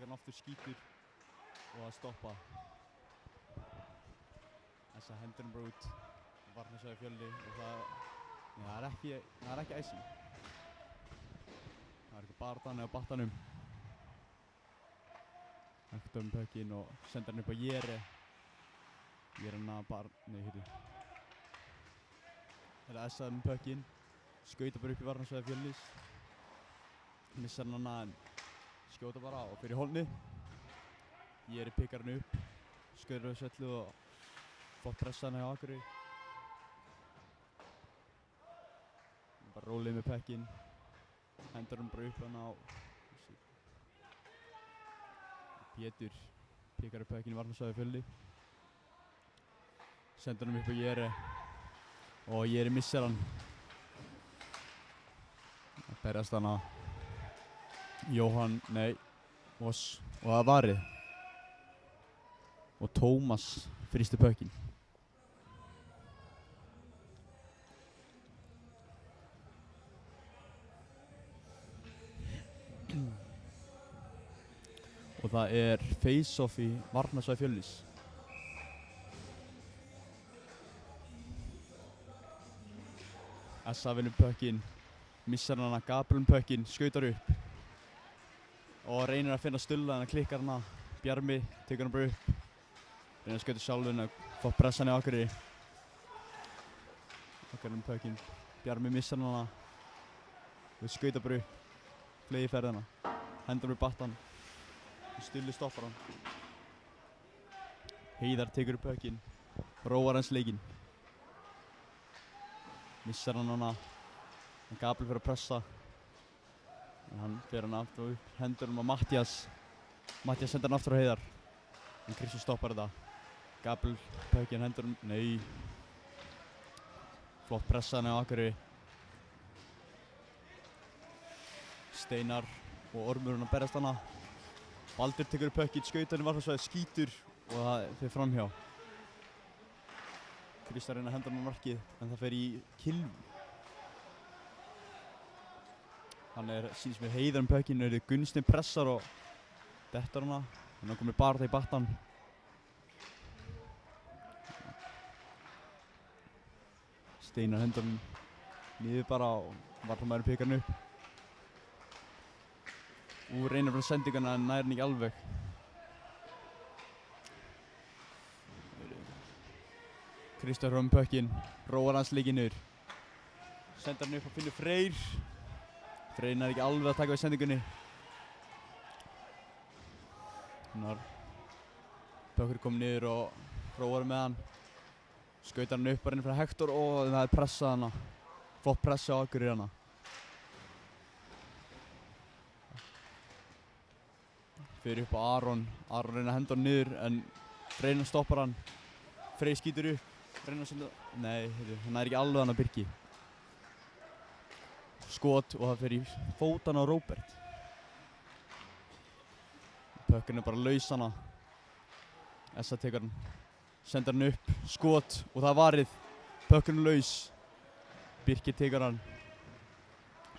hann aftur skítur og að stoppa. Þess að hendur hann bara út, varnarsvæði Fjölni og það er ekki icing. Það er eitthvað barðan eða battanum. Hægt pökkinn og sendir hann upp á Jere. Jerena Það er S.A. pökkinn, skauta bara upp í varnarsvæði Fjölnis. Missar hann en skjóta bara og fyrir horni. Jere pikkar hann upp, skautar á svellu og fótt pressa hann hjá Akureyri. Bara rólið með pökkinn, hendur hann bara upp hann á Pétur, pikkar upp pökkinn í varnarsvæði Fjölni. Sendur hann upp á Jere og Jere missar hann. Það berjast hann að Voss og það varið. Og Tómas frysti pökkinn. Og það er face-off í varnarsvæði Fjölnis. S.A. vinnur pökkinn, missar hann að Gabriel pökkinn, skautar upp og reynir að finna Stulla en að klikkar hann að Bjarmi, tekur hann bara upp, reynir að skauta sjálfinn að fá pressan í Akureyri. Akureyri pökkinn, Bjarmi missar hann að skauta bara upp, flegi ferðina, hendur með battan, Stulli stoppar hann. Heiðar tekur upp pökkinn, róar hans leikinn. Missar hann hana, Gabriel fyrir að pressa. Hann fer hann aftur upp, hendur hann á Mattias. Mattias sendir hann aftur á Heiðar. En Kristján stoppar þetta. Gabriel pökkinn hendur hann, nei. Flott pressa hann á Akureyri. Steinar og Ormur hann að berjast hana. Baldur tekur upp pökkinn, skautar hann í varnarsvæði, skítur og það fer framhjá. Kristján reyna að henda hann á markið, en það fer í Kilvi. Hann sýnist mér Heiðar pökkinn, Gunnsteinn pressar og dettar hana. Hann komið bara það í battan. Steinar hendur hann niður bara og varnarmaðurinn pikkar hann upp. Reynir frá sendingarna en nær hann ekki alveg. Kristján Róm pökkinn, róar hans leikinn niður. Sendir hann upp og finnur Freyr. Freyr nær ekki alveg að taka við sendingunni. Pökkur kom niður og róar með hann. Skautar hann upp bara inn fyrir Hektor og það er pressað hana. Flott pressa á Akureyri hana. Fyrir upp á Aron. Aron reynir að henda hann niður en Freyr stoppar hann. Freyr skýtur upp. Reynir að senda... Nei, hann nær ekki alveg hann að Birki. Skot og það fer í fótana á Róbert. Pökkurinn bara laus hana. S.A. tekur hann. Sendir hann upp. Skot og það varið. Pökkurinn laus. Birki tekur hann.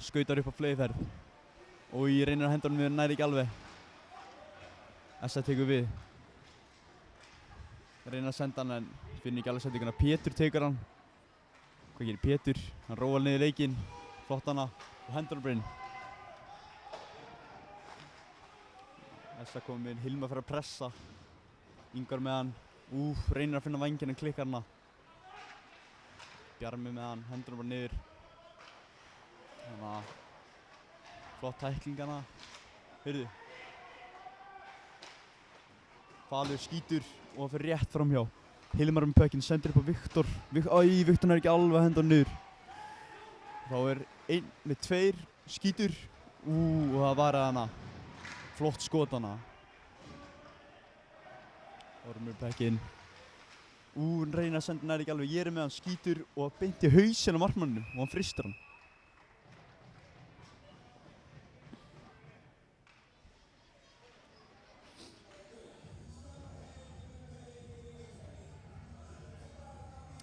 Skautar upp á fleyferð. Og ég reynir að henda hann við nær ekki alveg. S.A. tekur við. Reynir að senda hann en finnir ekki alveg sendinguna. Pétur tekur hann. Hvað gerir Pétur? Hann róar niður leikinn. Flott hana og hendur hann bara inn. S.A. komið inn. Hilma fyrir að pressa. Ingvar með hann. Reynir að finna vænginn en klikkar hana. Bjarmi með hann. Hendur hann bara niður. Þannig að flott tækling hana. Heyrðu. Falur skýtur og það fer rétt framhjá. Hilmar með pökkinn, sendir upp á Viktor. Viktor nær ekki alveg að henda hann niður. Þá er einn með tveir, skýtur. Og það var hana. Flott skot hana. Ormur pökkinn. Hann reynir að senda nær ekki alveg. Ég með hann, skýtur og beint í hausinn á markmanninu og hann fristar hann.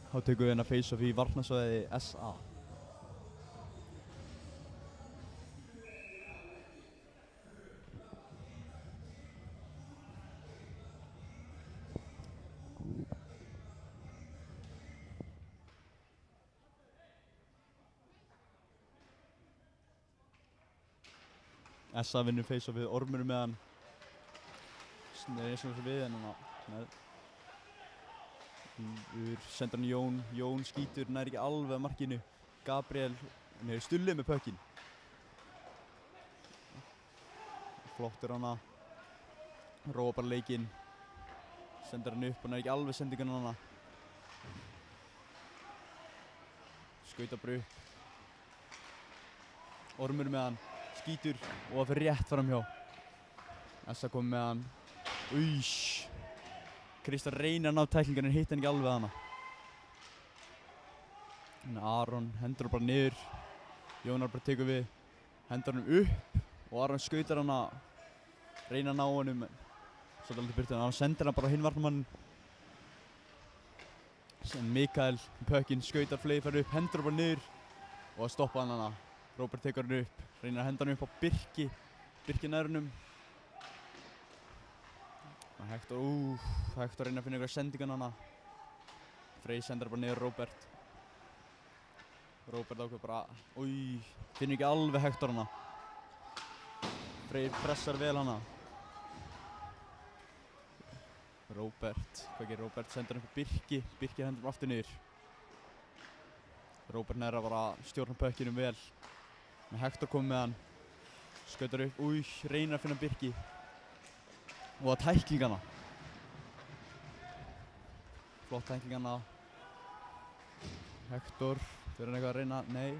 Þá tökum við hérna face-off í varnarsvæði S.A. Essa vinnur face-off við Ormur með hann. Sneri eins og við en sendur hann Jón skýtur, nær ekki alveg að markinu. Gabriel, hann hefur stullið með pökkinn. Flottur hana. Róa bara leikinn. Sendur hann upp og nær ekki alveg sendingun hana. Skautar bara upp. Ormur með hann, skýtur og það fyrir rétt framhjá. Essa kom með hann. Kristján reynir að ná tæklingan en hitt hann ekki alveg hana. Aron hendur hann bara niður. Jónar bara tekur við. Hendur hann upp og Aron skautar hana. Reynir að ná honum. Svo aldrei byrti hann. Hann sendir hann bara á hinn varnarmann. Sen Mikael pökkinn skautar flegi fær upp. Hendur hann bara niður og það stoppa hann hana. Róbert tekur hann upp. Reynir að henda hann upp á Birki. Birki nær honum. Hector reynir að finna ykkur sendingan hana. Frey sendir bara niður Róbert. Róbert ákveður bara, finnur ekki alveg Hector hana. Frey pressar vel hana. Róbert, hvað gerir Róbert? Sendir hann upp á Birki. Birki hendur hann aftur niður. Róbert nær að bara stjórna pökkinum vel. Hector kom með hann. Skautar upp, reynir að finna Birki. Og að tæklingana. Flott tæklingana. Hector, fyrir hann eitthvað að reyna? Nei.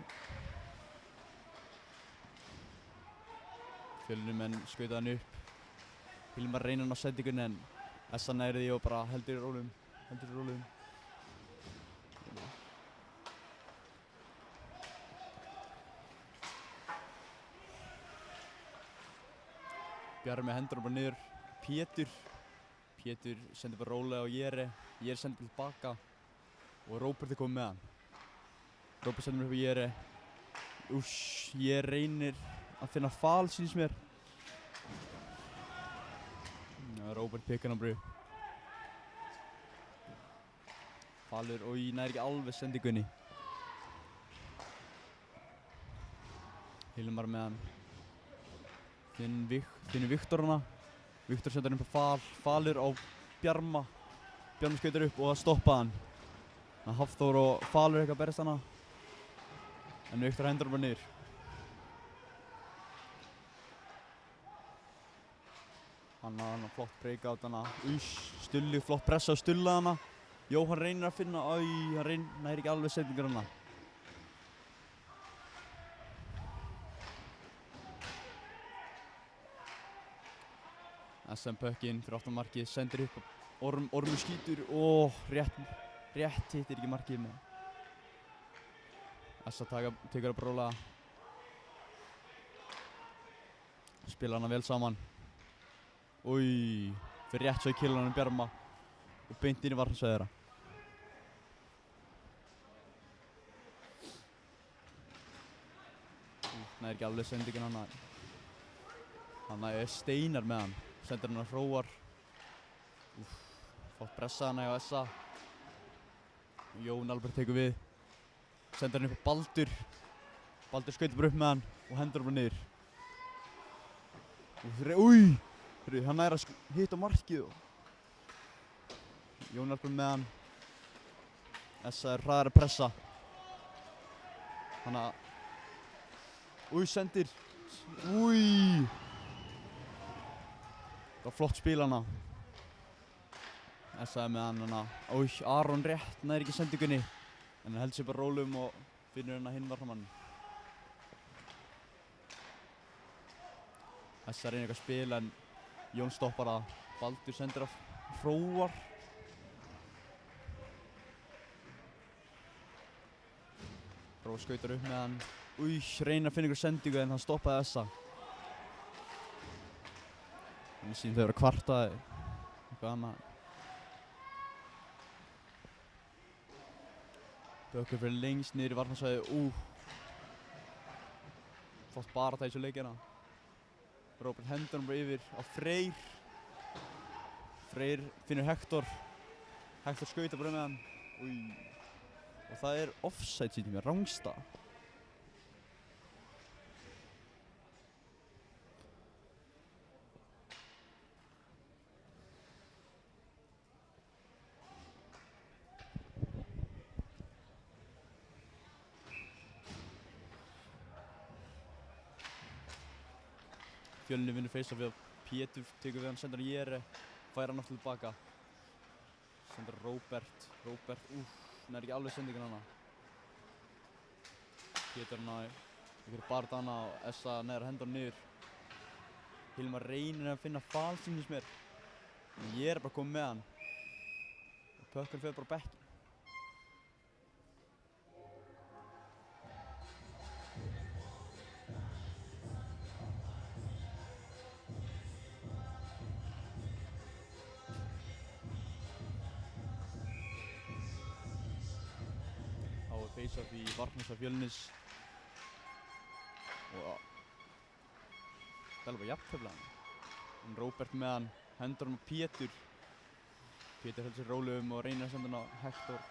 Fjölnimenn skauta hann upp. Hilmar reynir hann á sendingunni en Essa næri því og bara heldur í rólum. Bjarmi hendur hann bara niður. Pétur sendir bara rólega á Jere. Jere sendir bara tilbaka og Róbert komið með hann. Róbert sendir mér upp á Jere. Jere reynir að finna fal, sýnist mér. Róbert pikkar hann bara upp. Falur, nær ekki alveg sendingunni. Hilmar með hann. Finnur Viktor hana. Viktor sendur hann upp á Falur á Bjarma. Bjarma skautar upp og það stoppaði hann. Hafþór og Falur eitthvað að berjast hana. En Viktor hendur hann bara niður. Hann flott breakout hana. Stulli, flott pressa á Stulla hana. Jóhann reynir að finna, hann nær ekki alveg sendingur hana. SM pökkinn fyrir aftan markið, sendir upp Ormur skýtur, rétt hittir ekki markið með. Essa tekur að bróla. Spila hana vel saman. Fyrir rétt svo í killanum Bjarma og beint inn í varnarsvæði þeirra. Nær ekki alveg sendingin hana. Hana Steinar með hann. Sendir hann á Hróar. Fátt pressa hana hjá Essa. Jón Albert tekur við. Sendir hann upp á Baldur. Baldur skautar bara upp með hann og hendur hann bara niður. Hann nær að hitta markið. Jón Albert með hann. Essa hraðar að pressa. Hanna. Sendir. Það var flott spil hana. Essa með hann hana. Aron rétt nær ekki sendingunni. En hann heldur sér bara rólum og finnur hana hinn varnamann. Essa reynir eitthvað spil en Jón stoppar það. Baldur sendir af Hróar. Hróar skautar upp með hann. Reynir að finna ykkur sendingu en hann stoppaði Essa. Þannig síðan þau eru að kvarta eitthvað annað. Bökkur fyrir lengst niður í varnarsvæði. Flott baráttu í þessu leikina. Róbert hendur hann bara yfir á Freyr. Freyr finnur Hector. Hector skautar bara með hann. Og það er offside sýnir mér, rangstaða. Fjölnir vinnur face-off við Pétur tekur við hann, sendir hann Jere, fær hann aftur tilbaka. Sendir Róbert, hann ekki alveg sendingin hana. Pétur hann að einhverju bardana og Essa neðar hendur hann niður. Hilmar reynir að finna fal sínist mér. En Jere bara komið með hann. Og Pökkur fer bara á bekkinn. Face-off í varnarspil Fjölnis og það er bara jafntefli hann. En Róbert með hann, hendur hann á Pétur. Pétur heldur sér rólegum og reynir að senda hann á Hector.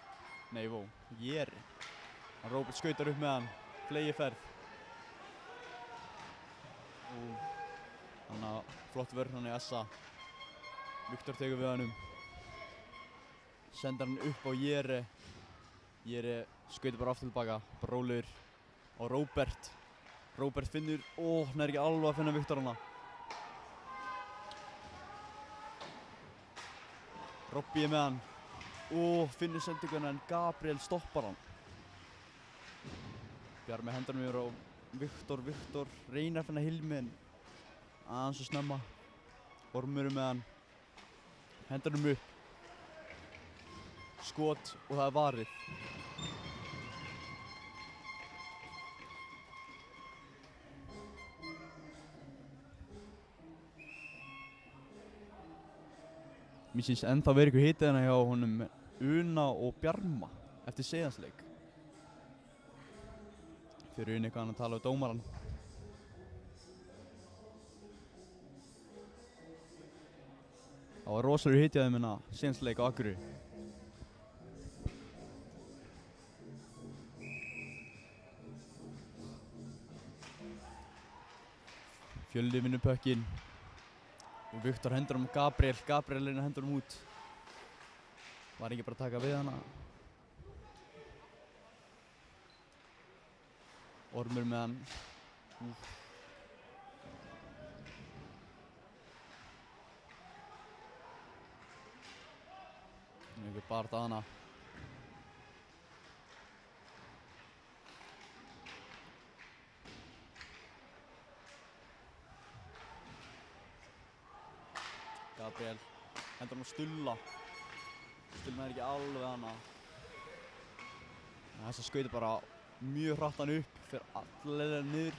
Nei, Jere. Hann Róbert skautar upp með hann, flegiferð. Og hann að flott vörn hann í Essa. Viktor tekur við hann sendar hann upp á Jere. Jere skautar bara aftur tilbaka, bara rólegur á Róbert. Róbert finnur, hann ekki alveg að finna Viktor hana. Robby með hann, finnur sendinguna en Gabriel stoppar hann. Bjarmi hendur hann yfir á Viktor reynir að finna Hilmi en aðeins og snemma. Ormur með hann, hendur hann upp. Skot og það er varið. Mér syns ennþá verið ykkur hitið hérna hjá honum Una og Bjarma eftir seiðansleik. Fyrir Una eitthvað hann að tala við dómarann. Það var rosalega hitið að þeim hérna seiðansleik á Akureyri. Fjölnir vinnur pökkinn og Viktor hendur hann Gabriel reynir að hendur hann út. Var ekki bara að taka við hana. Ormur með hann. Einhver barð að hana. Gabriel hendur hann á Stulla. Stulla ekki alveg hana. Þess að skauti bara mjög hratt hann upp, fer allavega niður.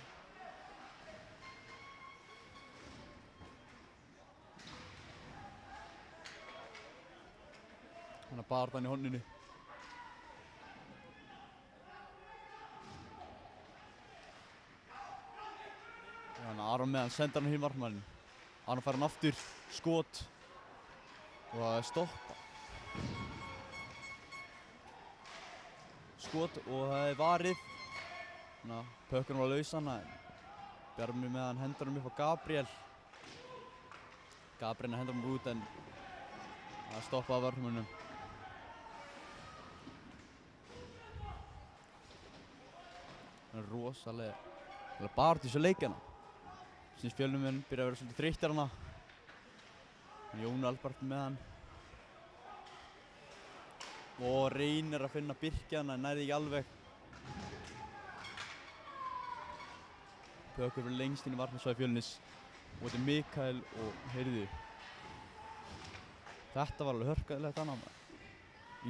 Hann er barð hann í horninu. Þannig að Aron með hann sendir hann í markmanninn. Aron fær hann aftur, skot og það er stoppa. Skot og það er varið. Þannig að Pökkurinn var laus hann. Bjarmi með hann hendur hann upp á Gabriel. Gabriel hendur hann út en það er stoppað af vörnumönnum. Það er rosalega barð í þessu leikjana. Syns Fjölnir byrja að vera svolítið þreyttir hana. Jón Albert með hann. Og reynir að finna Birki hana en nærði ekki alveg. Pökkur fyrir lengst inn í varnarsvæði Fjölnis. Og þetta er Mikael og Heyrðu. Þetta var alveg hörkaðilegt hana.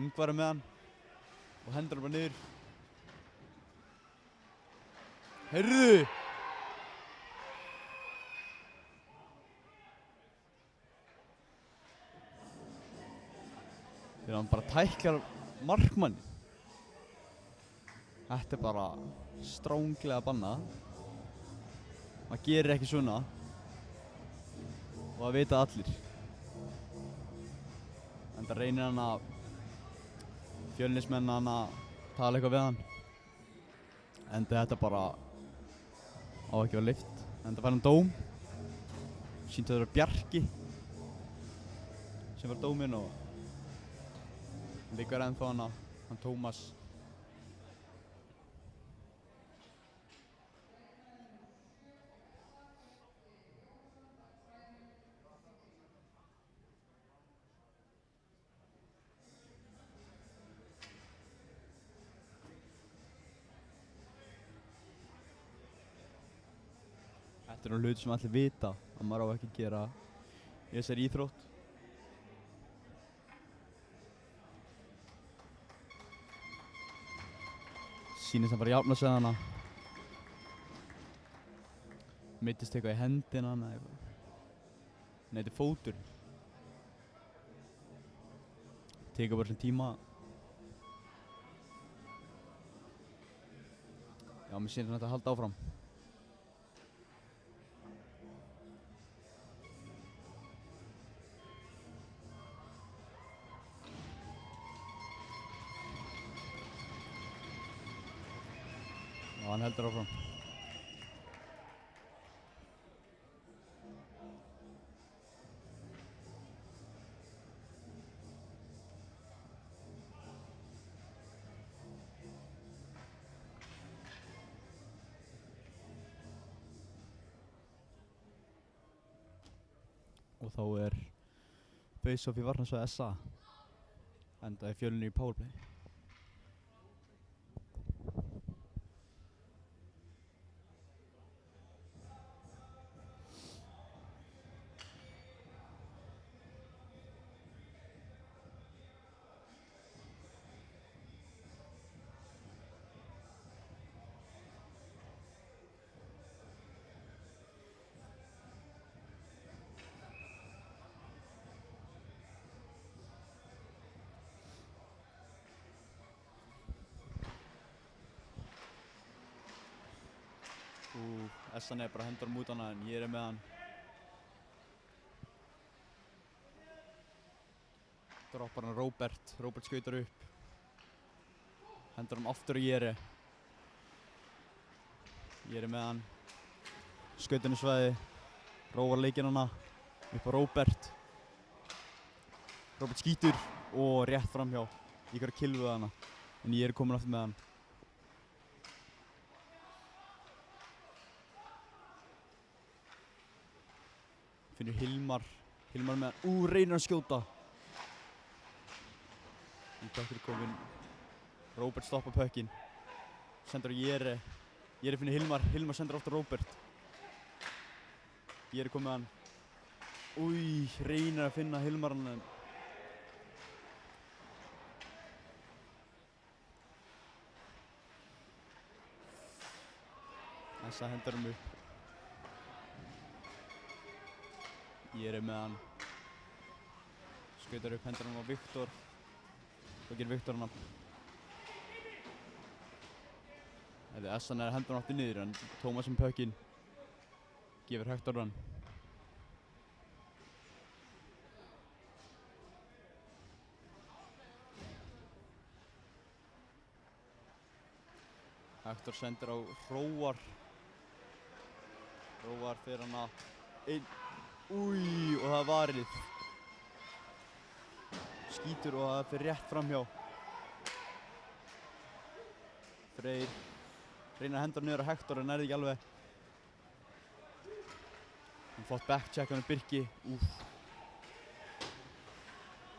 Ingvar er með hann. Og hendur hann bara niður. Heyrðu! Þegar hann bara tæklar markmanni. Þetta er bara stránglega bannað. Maður gerir ekki svona. Og það vita allir. Enda reynir hann að Fjölnismenn hann að tala eitthvað við hann. Enda þetta bara á ekki að vera leyft. Enda fær hann dóm. Sýnt að það var Bjarki sem var dóminn og liggur ennþá hann Tómas. Þetta eru hluti sem allir vita að maður á ekki að gera í þessari íþrótt. Sýnist hann bara jafna sig hana. Meiddist eitthvað í hendina eða eitthvað. Nei, þetta er fótur. Tekur bara sem tíma. Já, mér sýnir hann þetta að halda áfram. Já, hann heldur áfram. Og þá er face-off í varnarsvæði SA. Enda í Fjölnir í powerplay. Essan er bara hendur út hana en ég er með hann. Droppar hann Róbert skautar upp. Hendur hann aftur og ég er með hann. Skautar hann í svæði. Róar leikinn hana. Upp á Róbert. Róbert skýtur og rétt framhjá. Ég er að kilva hana. En ég er komin aftur með hann. Finnur Hilmar með hann, reynir að skjóta. Í pökkur kominn, Róbert stoppar pökkinn. Sendur á Jere finnur Hilmar sendur aftur Róbert. Jere kom með hann. Reynir að finna Hilmar hann. Þessa hendur hann upp. Ég er með hann. Skautar upp, hendur hann á Viktor. Svo gerir Viktor hann. Essan er hendur hann aftur niður en Tómas með pökkinn. Gefur Hektor hann. Hektor sendir á Hróar. Hróar fyrir hann að og það er varið. Skýtur og það fyrir rétt framhjá. Freyr reynir að henda niður á Hektor en nærði ekki alveg. Hann flott backcheck hann Birki.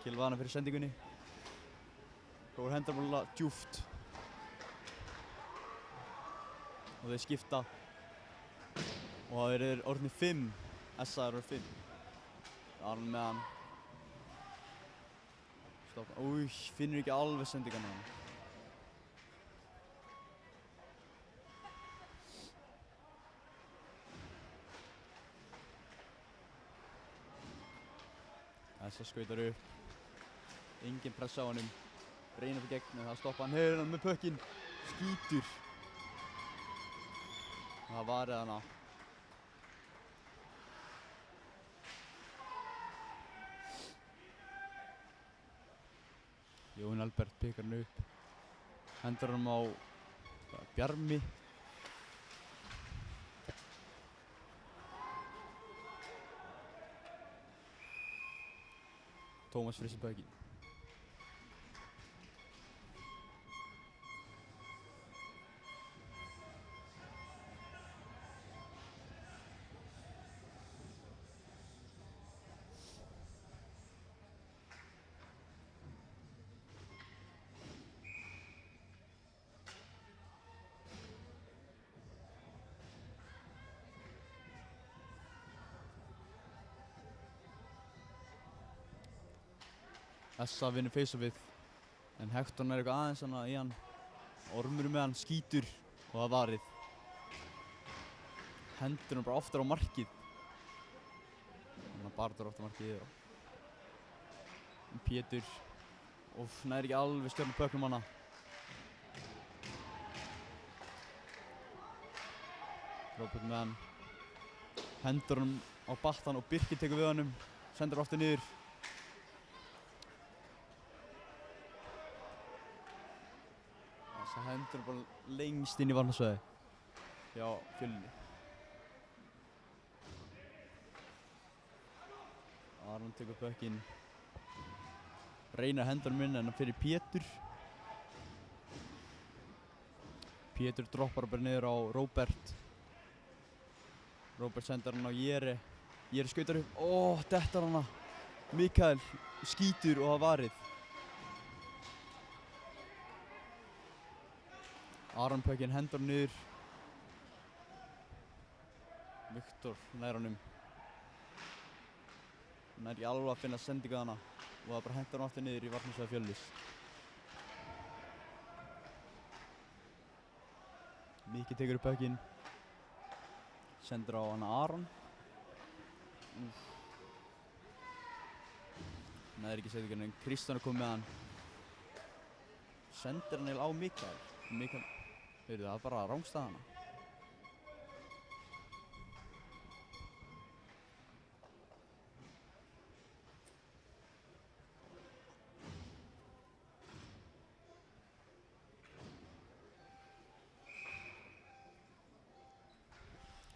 Kilvað hana fyrir sendingunni. Hróar hendur bara djúft. Og þeir skipta. Og það er orðnir 5. SA eru 5. Arn með hann. Stoppa. Finnur ekki alveg sendingan á hann. SA skautar upp. Engin pressa á honum. Reynir fyrir gegn, það stoppa hann. Hefur hann með pökkinn. Skýtur. Það varið hana. Jón Albert pikkar hann upp. Hendur hann á Bjarmi. Tómas frissir pökkinn. Essa vinnur face-offið en Hector er eitthvað aðeins hana í hann. Ormur með hann, skýtur og það varið. Hendur hann bara oftar á markið. Þannig að Barður oftar markið. Pétur nær ekki alveg stjórn á pöknum hana. Róbert með hann. Hendur hann á battan og Birkir tekur við honum. Sendur aftur niður. Þess að hendur hann bara lengst inn í varnarsvæði hjá Fjölni. Aron tekur pökkinn. Reynar hendur hann inn en hann fyrir Pétur. Pétur droppar bara niður á Róbert. Róbert sendir hann á Jere. Jere skautar upp. Dettar hana. Mikael skýtur og það varið. Aron pökkinn hendur hann niður. Viktor nær honum. Hann er ekki alveg að finna sendingu hana og það bara hendur hann aftur niður í varnarsvæði Fjölnis. Miki tekur upp pökkinn. Sendir á hana Aron. Hann er ekki sendingu en Kristján er komið með hann. Sendir hann á Mikael. Mikael, heyrðu það er bara rángstað hana.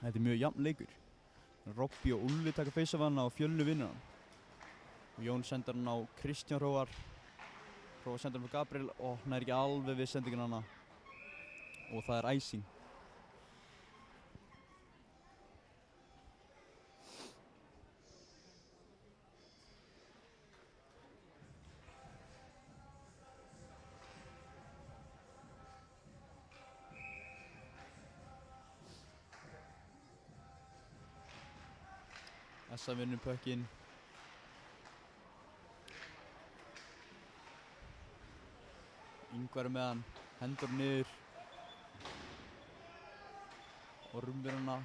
Þetta er mjög jafn leikur. Robby og Ulli taka face-off hana og Fjölnir vinnur hann. Og Jón sendir hann á Kristján Hróar. Hróar sendir hann á Gabriel og nær ekki alveg við sendingin hana. Og það er icing. Essa vinnur pökkinn. Ingvar er með hann, hendur niður. Ormur hana,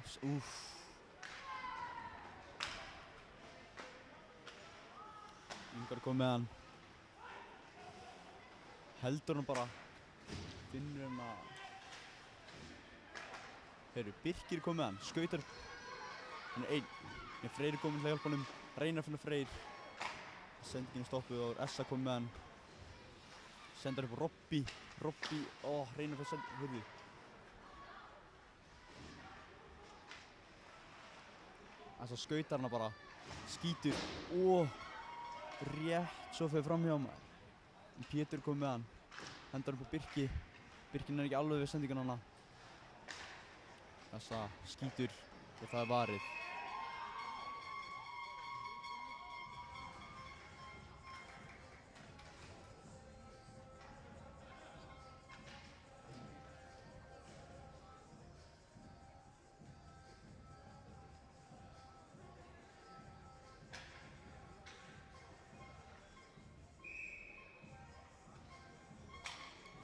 Ingvar kom með hann. Heldur hann bara. Finnur hana. Heyrðu, Birkir kom með hann, skautar. Hann er einn. Freyr er kominn til að hjálpa honum. Reynar að finna Freyr. Sendingin er stoppuð og Essa kom með hann. Sendar upp Robby. Robby, Reynar fyrir sendingin. Hörðu. Essa skautar hana bara. Skýtur. Rétt svo fyrir framhjá maður. Pétur kom með hann. Hendar upp á Birki. Birkin er ekki alveg við sendingin hana. Essa skýtur og það er varið.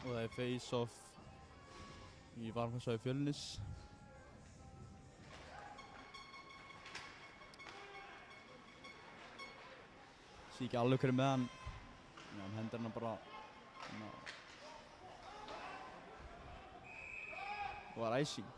Og það er face-off í varnarsvæði Fjölnis. Sé ekki alveg hverju með hann. Já, hann hendur hann bara. Og það er icing.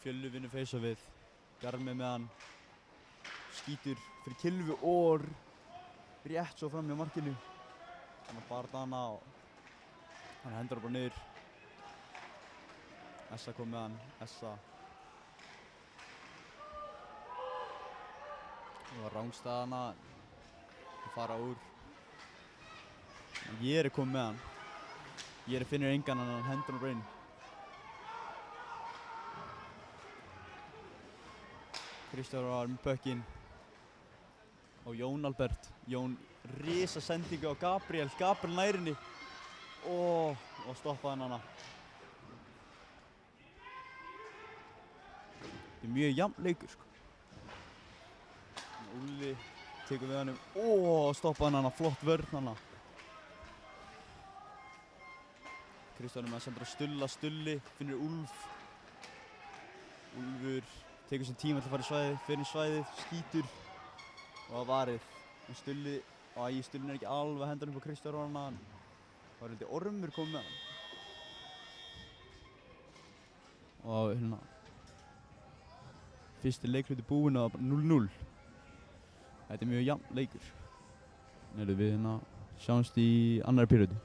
Fjölnir vinnur face-offið. Bjarmi með hann. Skýtur fyrir Kilvi og rétt svo fram hjá markinu. Hann bar hana og hann hendur bara niður. Essa kom með hann. Essa. var rángstæðana að fara úr. Ég er komið með hann. Ég finnur engan en hann hendur hann bara inn. Kristján var með pökkinn. Og Jón Albert. Jón risa sendingu á Gabriel. Gabriel nærinni. Og stoppaði hann hana. Þetta er mjög jafn leikur sko. Úlli tekur við hann stoppaði hann hana. Flott vörn hana. Kristján með að senda Stulli, finnur Úlf. Úlfur tekur sér tíma til að fara í svæðið, finnur svæðið, skýtur og að varið. En Stulli er ekki alveg að henda hann upp á Kristján hana. Það var heldur Ormur komið með hann. Og hérna, fyrsti leikluti búinn og 0-0. Þetta er mjög jafn leikur. Við hérna sjáumst í annarri pírötu.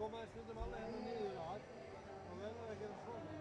koma þeir stundum alveg hérna niður að og verður að gera svona.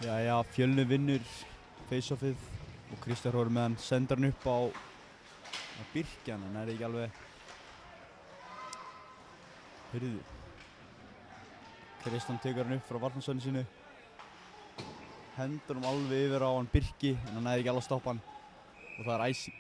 Jæja, Fjölnir vinnur face-offið og Kristján Hróður með hann sendir hann upp á Birkjan, en ekki alveg. Heyrðu. Kristján tekur hann upp frá varnarsvæðinu sínu. Hendur hann alveg yfir á hann Birki, en hann ekki alveg að stoppa hann. Og það icing.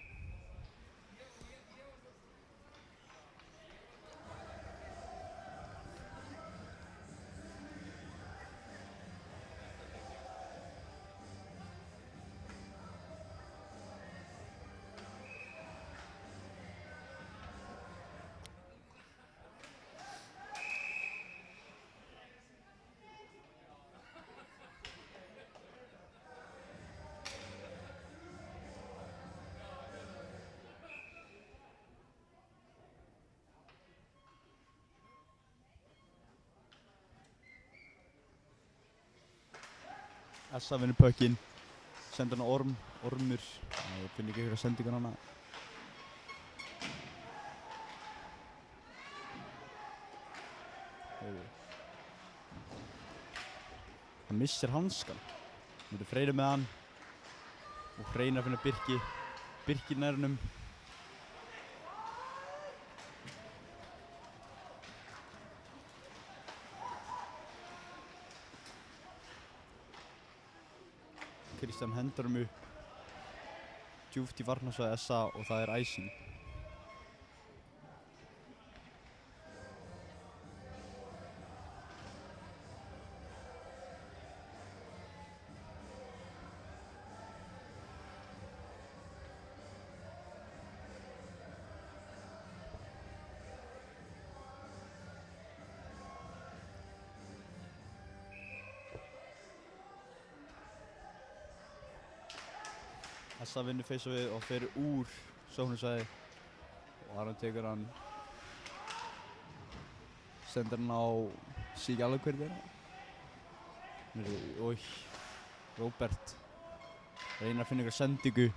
Essa vinnur puckinn, sendir hann á Ormur, ég finn ekki eitthvað sendingun hana. Hann missir hanskan, nú er Freyri með hann og reynir að finna Birki nær honum. Kristján hendur hann upp djúpt í varnarsvæði SA og það er icing. SA vinnur face-offið og fer úr sóknarsvæði og Aron tekur hann, sendir hann á Sig alveg hvernig Ói, Róbert reynir að finna ykkur sendingu.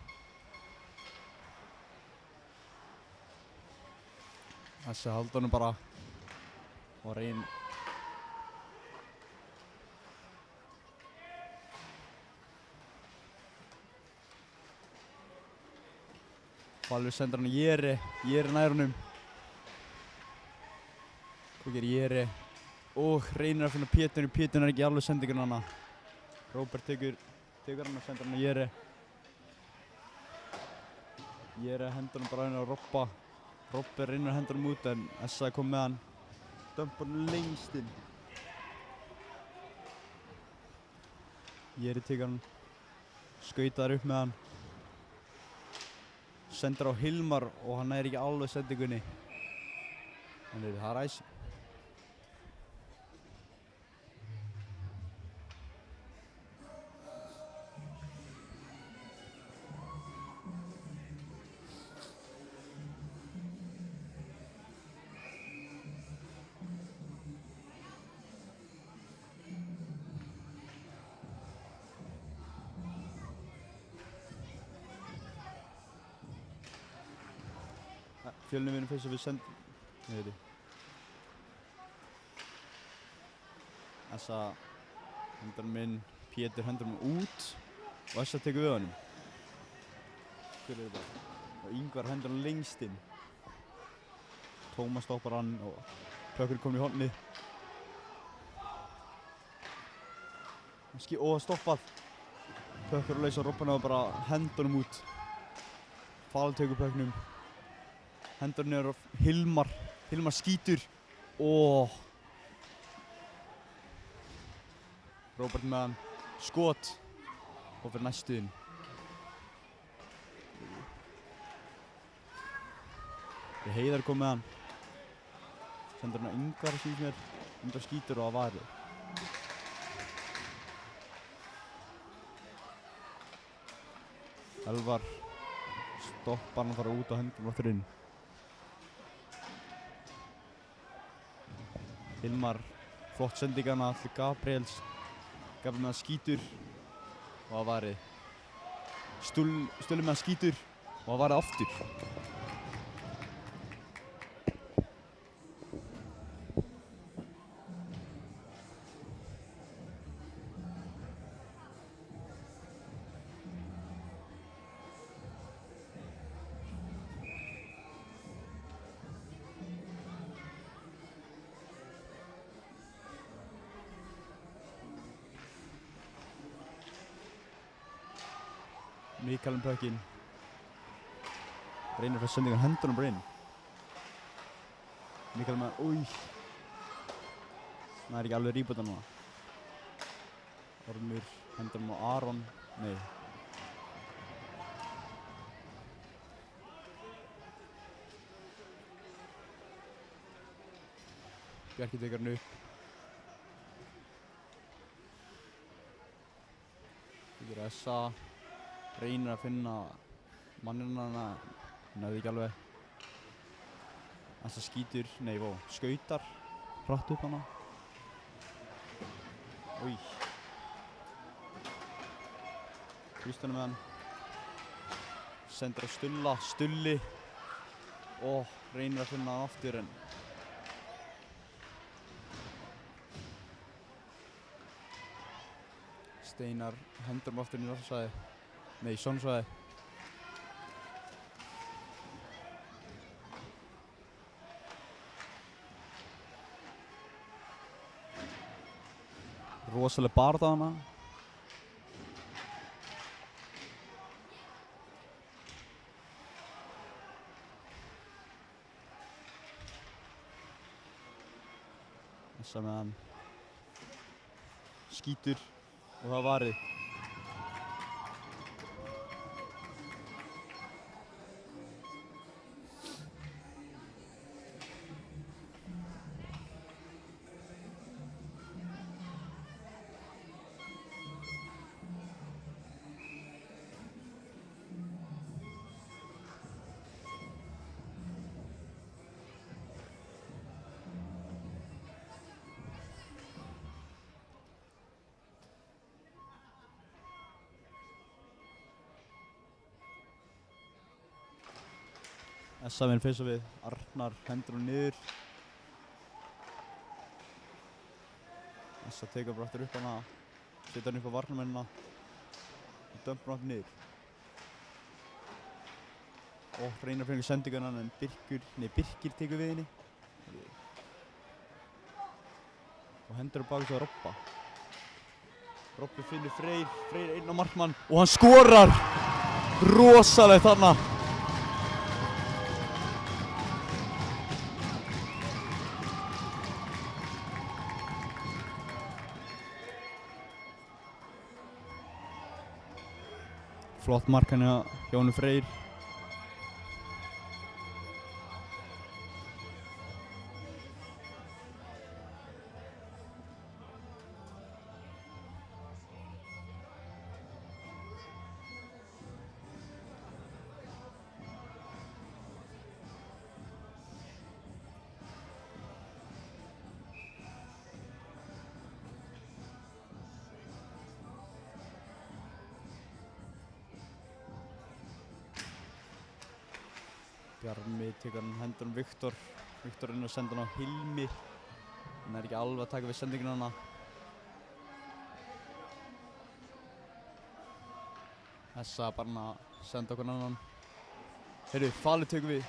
SA halda honum bara og reynir. Valur sendir hann Jere nær honum. Hvað gerir Jere? Og reynir að finna Pétur er ekki alveg sendingun hana. Róbert tekur hann og sendir hann Jere. Jere hendur hann bara inn á Robba. Robbi reynir að henda hann út en SA kom með hann. Dömpar hann lengst inn. Jere tekur hann, skautar upp með hann. Sendir á Hilmar og hann ekki alveg sendingunni. Þannig það er icing. Fjölnir vinnur face-offið SA hendur hann inn, Pétur hendur hann út og SA tekur við honum. Hver er þetta? Og Ingvar hendur hann lengst inn. Tómas stoppar hann og puckurinn kominn í hornið. Og stoppað. Puckur laus á Robban og bara hendur hann út. Falur tekur pucknum. Hendur niður á Hilmar skýtur. Róbert með hann, skot og fyrir næstuðinn. Heiðar kom með hann. Sendur hann á Ingvar síðan mér. Ingvar skýtur og að varði. Elvar stoppar hann að fara út á hendur og þurr inn. Hilmar, flott sending hana til Gabriel með hann skýtur og að varði. Stulli með hann skýtur og að varði aftur. Mikael með pökkinn. Reynir fyrir sendingan hendunum bara inn. Mikael með, það ekki alveg rýbúta núna. Ormur hendunum á Aron, nei. Bjarki tekur hann upp. Tekur Essa. Reynir að finna manninn hana. Náði ekki alveg. Essa skýtur, nei skautar. Hratt upp hana. Kristján með hann. Sendir á Stulla. Stulli. Reynir að finna hann aftur en Steinar hendur hann aftur inn í Norsvæði. Nei, Sjónsvæði. Rosaleg barða hana. Essa með hann. Skýtur og það var varið. Essa vinn fyrst við, Arnar hendur hún niður. Essa tekur bara aftur upp hana, setur hann upp á varnarmennina og dömpur hann aftur niður. Reynir að fengi sendingan hann en Birkir tekur við henni. Og hendur á baki svo að Robba. Robbi finnur Freyr einn á markmann og hann skorar! Rosalegt þarna! Flott mark hann hjá honum Freyr. Bjarmi tekur hann hendur Viktor. Viktor inn og sendur hann á Hilmi. Hann ekki alveg að taka við sendinguna hana. Essa bara að senda okkur annan. Heyrðu, Falur tekur við.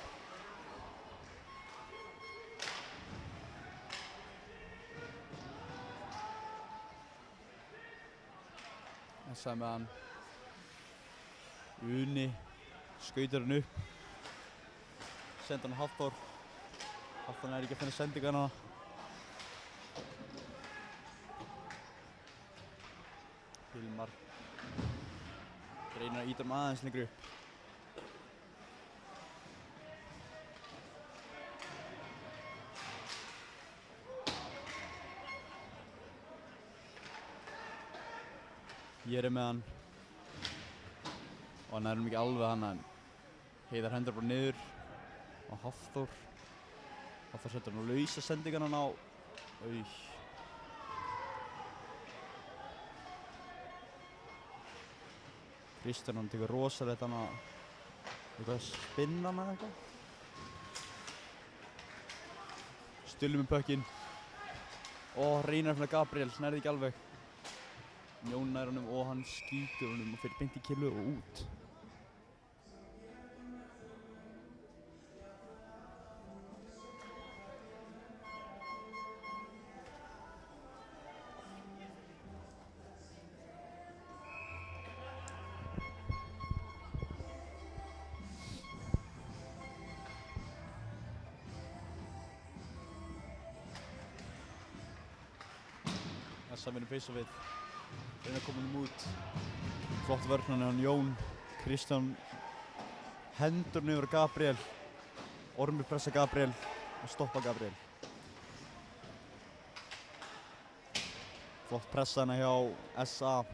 Essa með hann. Uni skautar hann upp. Sendur hann Hafþór. Hafþór ekki að finna sendingana. Hilmar. Reynir að ýta hann aðeins lengri upp. Ég með hann. Og hann ekki alveg hann en Heiðar hendur bara niður. Og Hafþór setur hann á lausa sendingan hann á. Kristján hann tekur rosalegt hann að eitthvað spinna hann eða eitthvað. Stulli með pökkinn. Reynir að finna Gabriel, nærði ekki alveg. Jón nær honum og hann skýtur honum og fyrir beint í killu og út. Essa vinnur face of við. Reyna að koma honum út. Flott vörn hann Jón. Kristján hendur niður Gabriel. Ormur pressa Gabriel og stoppa Gabriel. Flott pressa hérna hjá SA.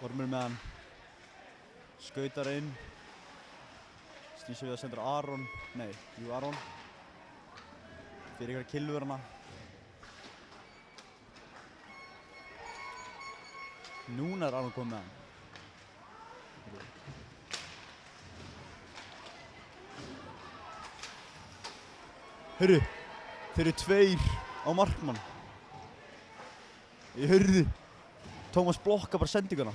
Ormur með hann. Skautar inn. Snýr sig við að senda Aron. Nei, Aron. Fyrir ykkur killur hana. Núna Aron komið með hann. Hörru, þeir eru tveir á markmann. Ég hörðu. Tómas blokka bara sendinguna.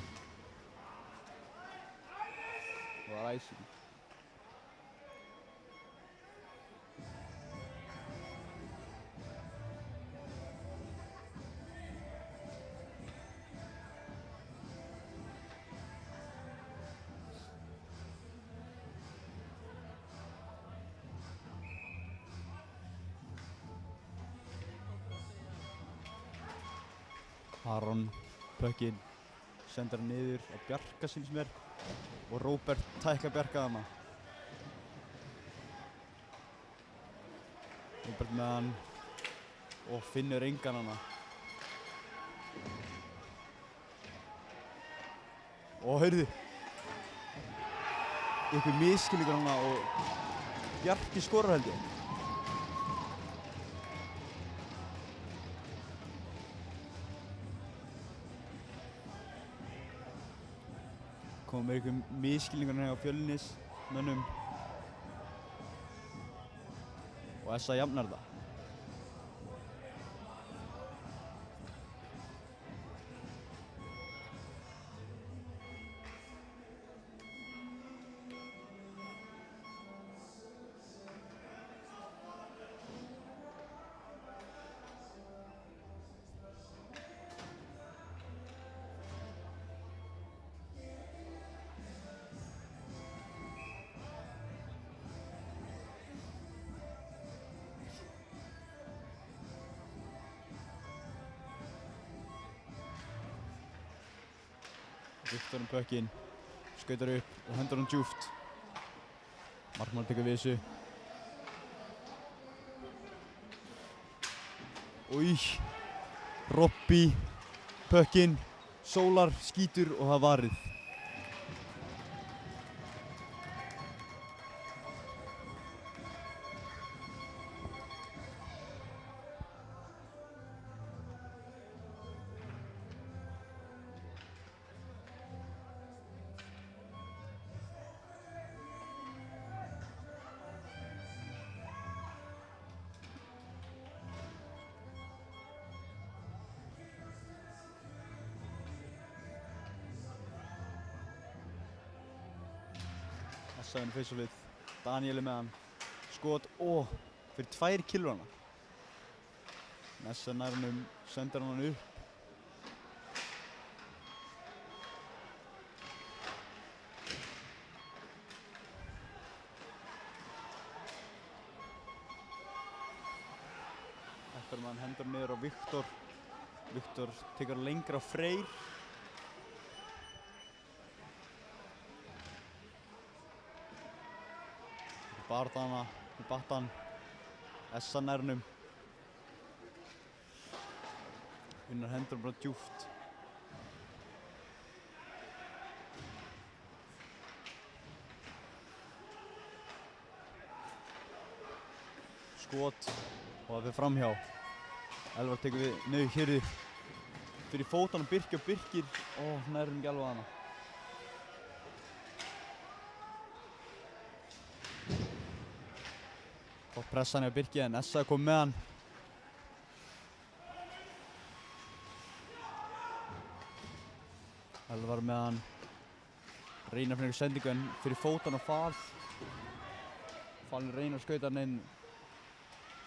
Það var æsing. Aron, pökkinn, sendir hann niður á Bjarka síns mér og Róbert tækla Bjarka þarna. Róbert með hann og finnur engan hana. Og heyrðu, einhver misskilningur hana og Bjarki skorar held ég. Komum með einhverjum misskilningur hérna á Fjölnismönnum og SA jafnar það. Viktor pökkinn, skautar upp og hendur hann djúpt. Markmann tekur við þessu. Új, Robby, pökkinn, Sólar, skítur og það varið. SA vinnur face of við. Daniel með hann. Skot og fyrir 2 killur hana. SA nær honum, sendir hann upp. Eftir hann hendur niður á Viktor. Viktor tekur lengra á Freyr. Bardana, Battan, SA nærnum. Unnar hendur bara djúpt. Skot og það fyrir framhjá. Elvar tekur við niður hérði. Fyrir fótanum Birkir og Birkir. Nærðum ekki alveg hana. Pressan hjá Birki en SA kom með hann. Elvar með hann. Reynar fyrir einhver sendingu en fyrir fótan og Fal. Falin Reynar skautar hann inn.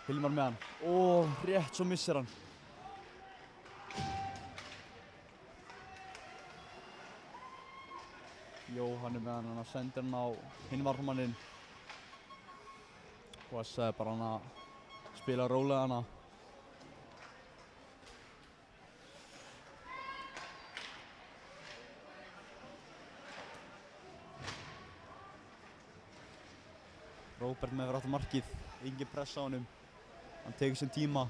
Hilmar með hann. Rétt svo missir hann. Jóhann með hann að senda hann á hinn varnarmanninn og sagði bara hann að spila rólega hana. Róbert með fyrir aftur markið, engin press á honum, hann tekur sinn tíma.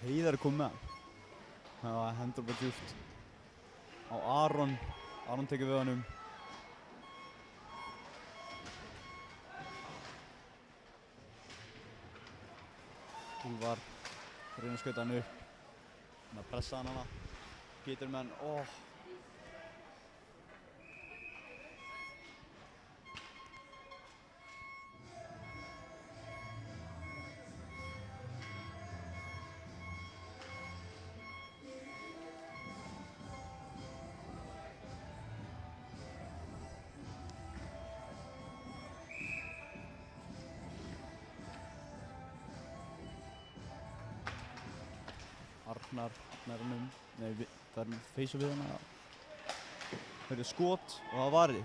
Heiðar kom með hann. Það hendur bara djúpt á Aron. Aron tekur við honum. Úlfar reyna að skauta hann upp. Hann að pressa hann hana. Pétur með hann. Arnar honum, nei það feysa við hana. Það skot og það varði.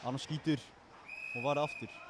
Arnar skýtur og varði aftur.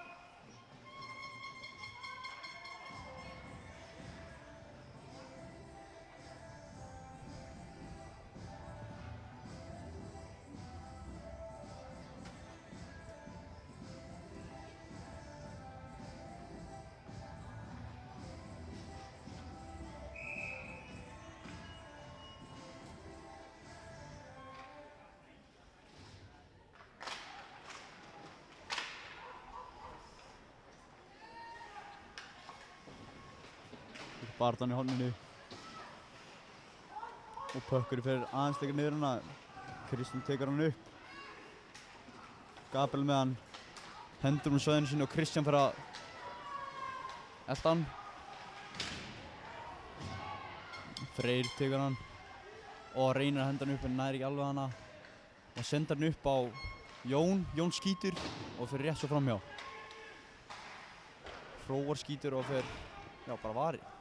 Barðan í horninu og Pökkur fer aðeins leikar niður hana. Kristinn tekur hann upp. Gabriel með hann, hendur um svæðinu sinni og Kristján fer að elta hann. Freyr tekur hann og reynir að henda hann upp en nær ekki alveg hana og sendar hann upp á Jón. Jón skýtur og fer rétt svo framhjá. Hróar skýtur og fer, bara varið.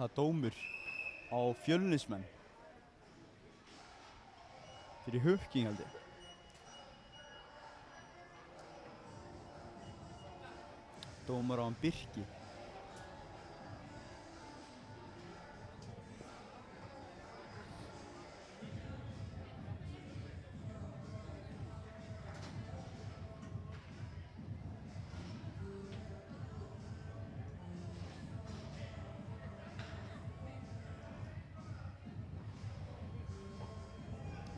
Það er dómur á Fjölnismenn fyrir hooking held ég. Dómur á hann Birki.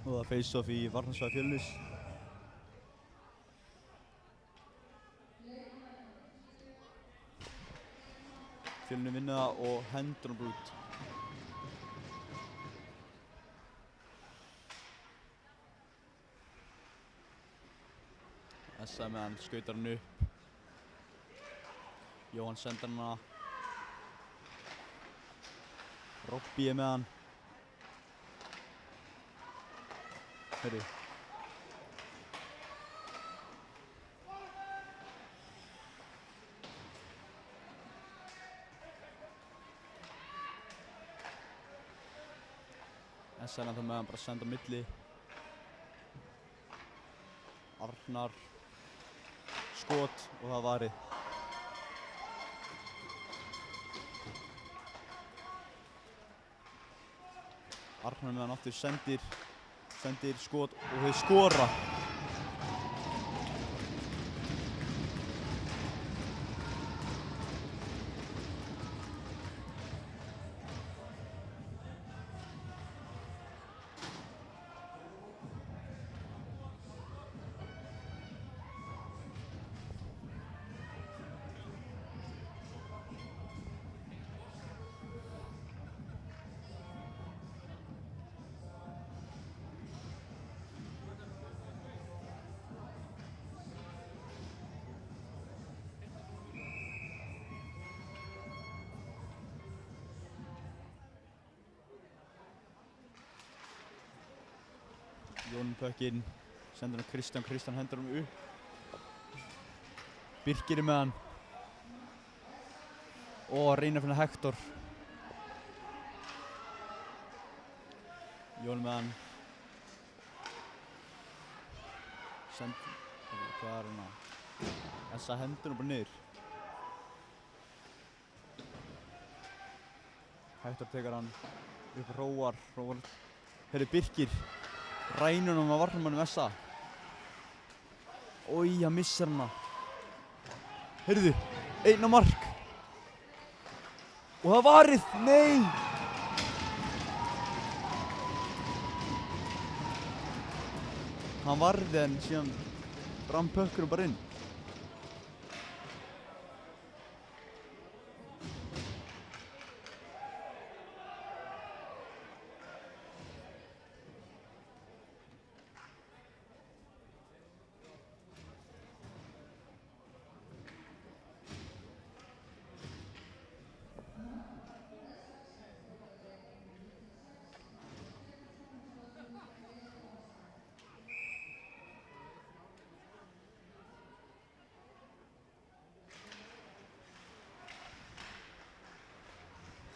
Og það face-off í varnarsvæði Fjölnis. Fjölnir vinna það og hendur hann bara út. Essa með hann, skautar hann upp. Jóhann sendar hann hana. Robby er með hann. Hörru. Essa er ennþá með hann bara að senda á milli. Arnar. Skot og það varið. Arnar með hann aftur sendir skot og þau skora. Jón með pökkinn, sendir hann á Kristján, Kristján hendur hann upp. Birkir er með hann. Og reynir að finna Hektor. Jón með hann. Hvað er hérna? Þessa hendur hann bara niður. Hektor tekur hann upp Róar. Heyrðu Birkir. Rænur hann að varnarmannum Essa. Ói, hann missar hana. Heyrðu, 1 á mark. Og það varið, nei! Hann varði en síðan brann pökkurinn bara inn.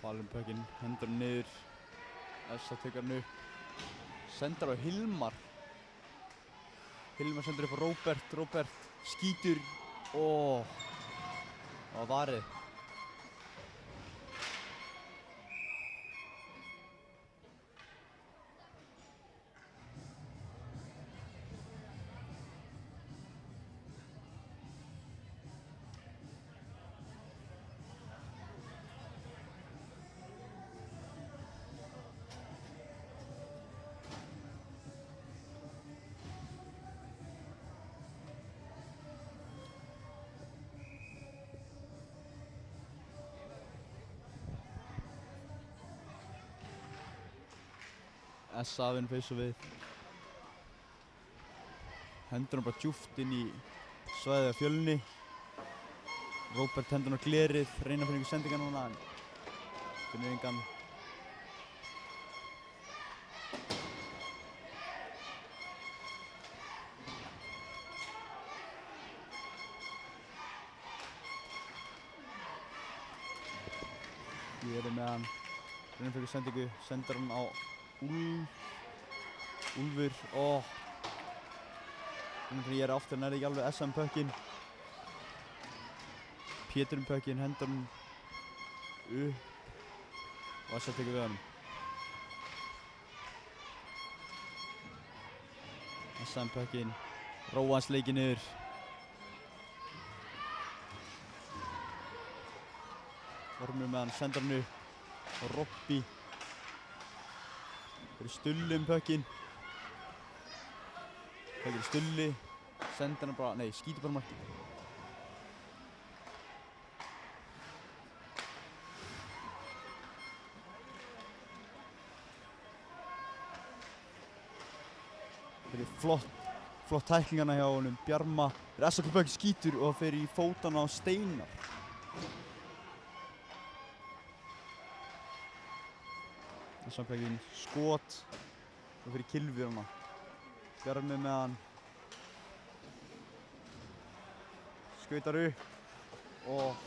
Falinn pökkinn, hendur hann niður. Essa tekur hann upp. Sendir á Hilmar. Hilmar sendir upp á Róbert. Róbert skýtur. Það var varið. Essa vinnur feysu við. Hendur hann bara djúpt inn í svæðið á Fjölni. Róbert hendur hann á glerið, reynir að finna ykkur sendinga núna en finnur engan. Ég er með hann, reynir að finna ykkur sendingu, sendur hann á Úlfur, Þannig að ég er aftur nærði ekki alveg Essa pökkinn. Pétur pökkinn, hendur hann upp og Essa tekur við hann. Essa pökkinn, róa hans leikið niður. Ormur með hann, sendur hann upp og Robby. Það er Stulli pökkinn. Pökkinn Stulli. Sendir hann bara, nei, skýtur bara markið. Það er flott tæklingarna hjá honum, Bjarma. Það er Essa pökkinn skýtur og það fer í fótana á Steinar. Essa pökkinn skot og fyrir Kilvi hana. Bjarmi með hann. Skautar upp og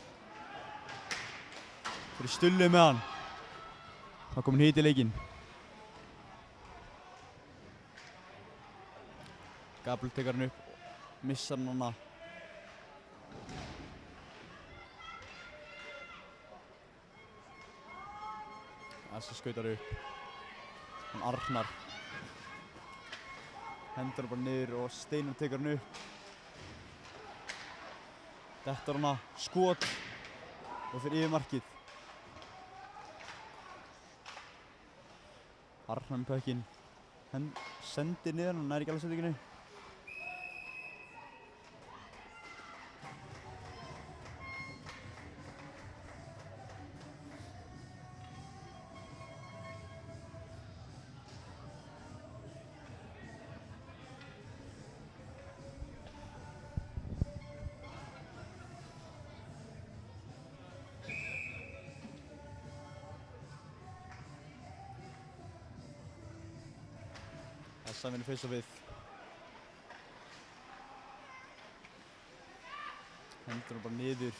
fyrir Stulli með hann. Það komin hit í leikinn. Gabriel tekur hann upp, missar hann hana. Essa skautar upp. Hann Arnar. Hendur hann bara niður og Steinar tekur hann upp. Dettur hana, skot og fyrir yfir markið. Arnar með pökkinn. Sendir niður, hann nær ekki alveg sendingunni. SA vinnur face offið. Hendur hann bara niður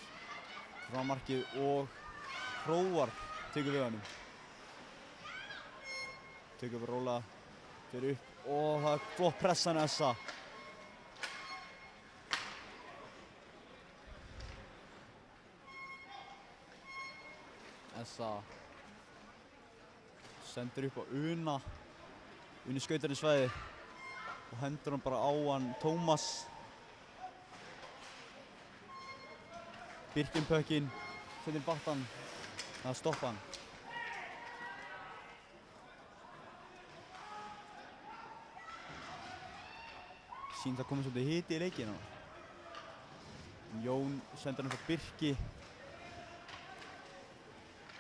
frá markið og Hróar tekur við honum. Tekur bara rólega fyrir upp og það er flott pressan SA. SA sendur upp á Una. Uni skautar í svæði og hendur hann bara á hann Tómas. Birkir pökkinn, setur battan, það stoppa hann. Sýnt að koma svolítið hiti í leikinn. Jón sendur hann frá Birki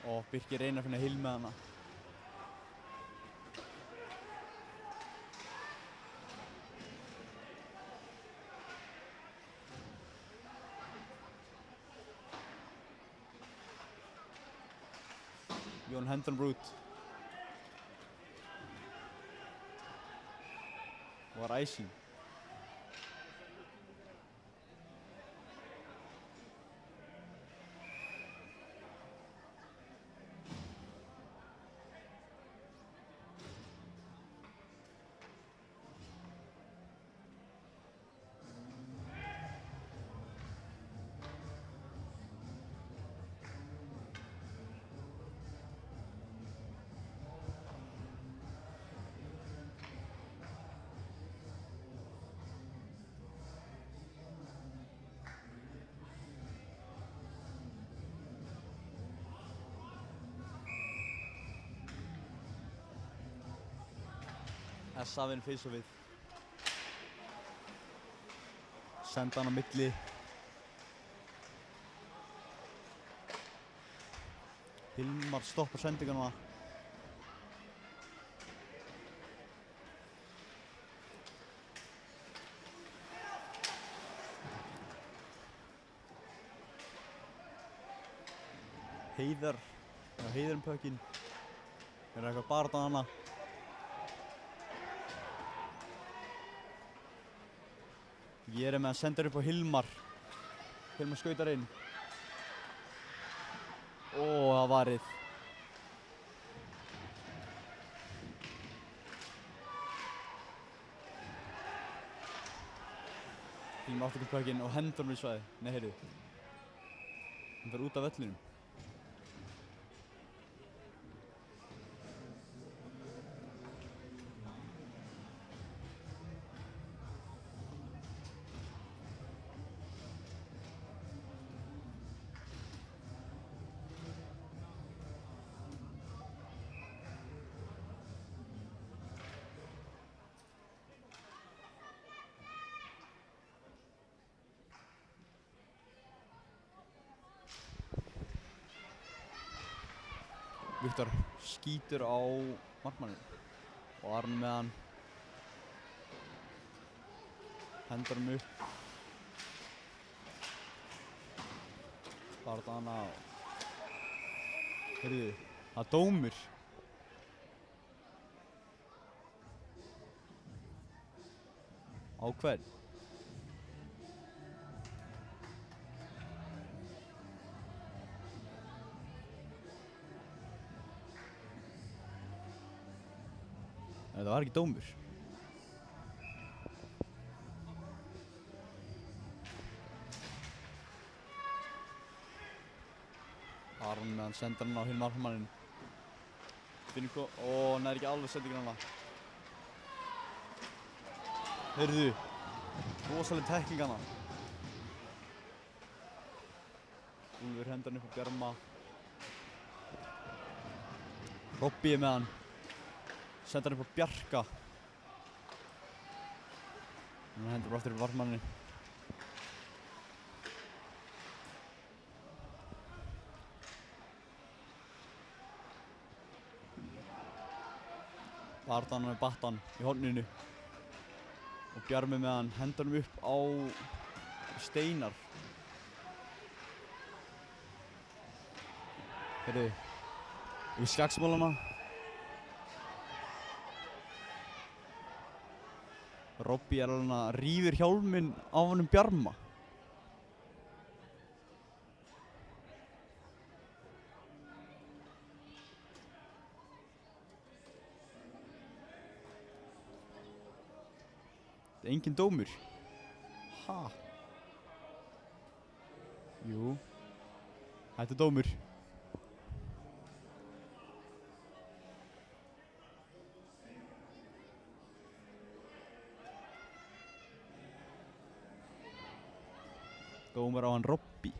og Birki reynir að finna Hill með hana. Jón hendur hann bara út. Og var æsing. SA vinnur face offið. Senda hann á milli. Hilmar stoppar sendinguna. Heiðar, Heiðar pökkinn. Er eitthvað baráttan hana. Ég er með að senda upp á Hilmar. Hilmar skautar inn. Ó, það varið. Hilmar aftur til pökkinn og hendur hann í svæði. Nei, heyrðu. Hann fer út af vellinum. Viktor skýtur á markmanninn og Arn með hann. Hendur hann upp. Barða hana og... Heyrðu, það er dómur. Á hvern? Nei, það var ekki dómur. Aron með hann sendur hann á hinn markmanninn. Finnur hann er ekki alveg sendingin hana. Heyrðu, rosaleg tækling hana. Úlfur hendur hann upp á Bjarma. Robby er með hann. Sendur hann upp á Bjarka. Hann hendur bara aftur upp varðmanninn. Barðan með battan í horninu. Og Bjarmi með hann hendur hann upp á Steinar. Heyrðu, í slagsmálana. Robby rífur hjálminn á honum Bjarma. Þetta er engin dómur. Ha? Jú. Þetta er dómur. Dómur á hann Robby.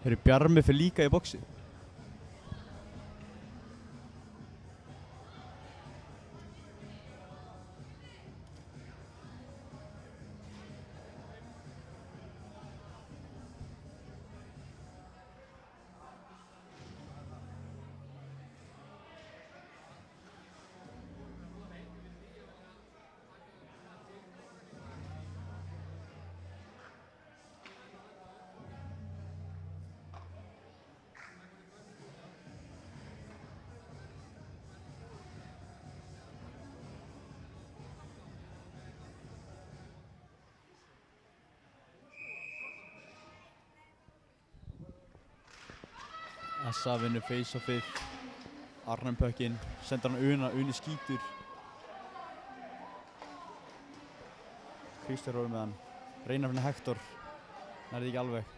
Heyrðu, Bjarmi fer líka í boxið. Essa vinnur face-offið. Arnar pökkinn, sendir hann Una, Uni skýtur. Kristján róður með hann. Reynar fyrir Hector. Nærði ekki alveg.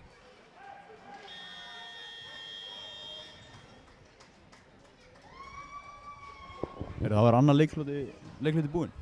Heyrðu, það var annar leikluti búinn.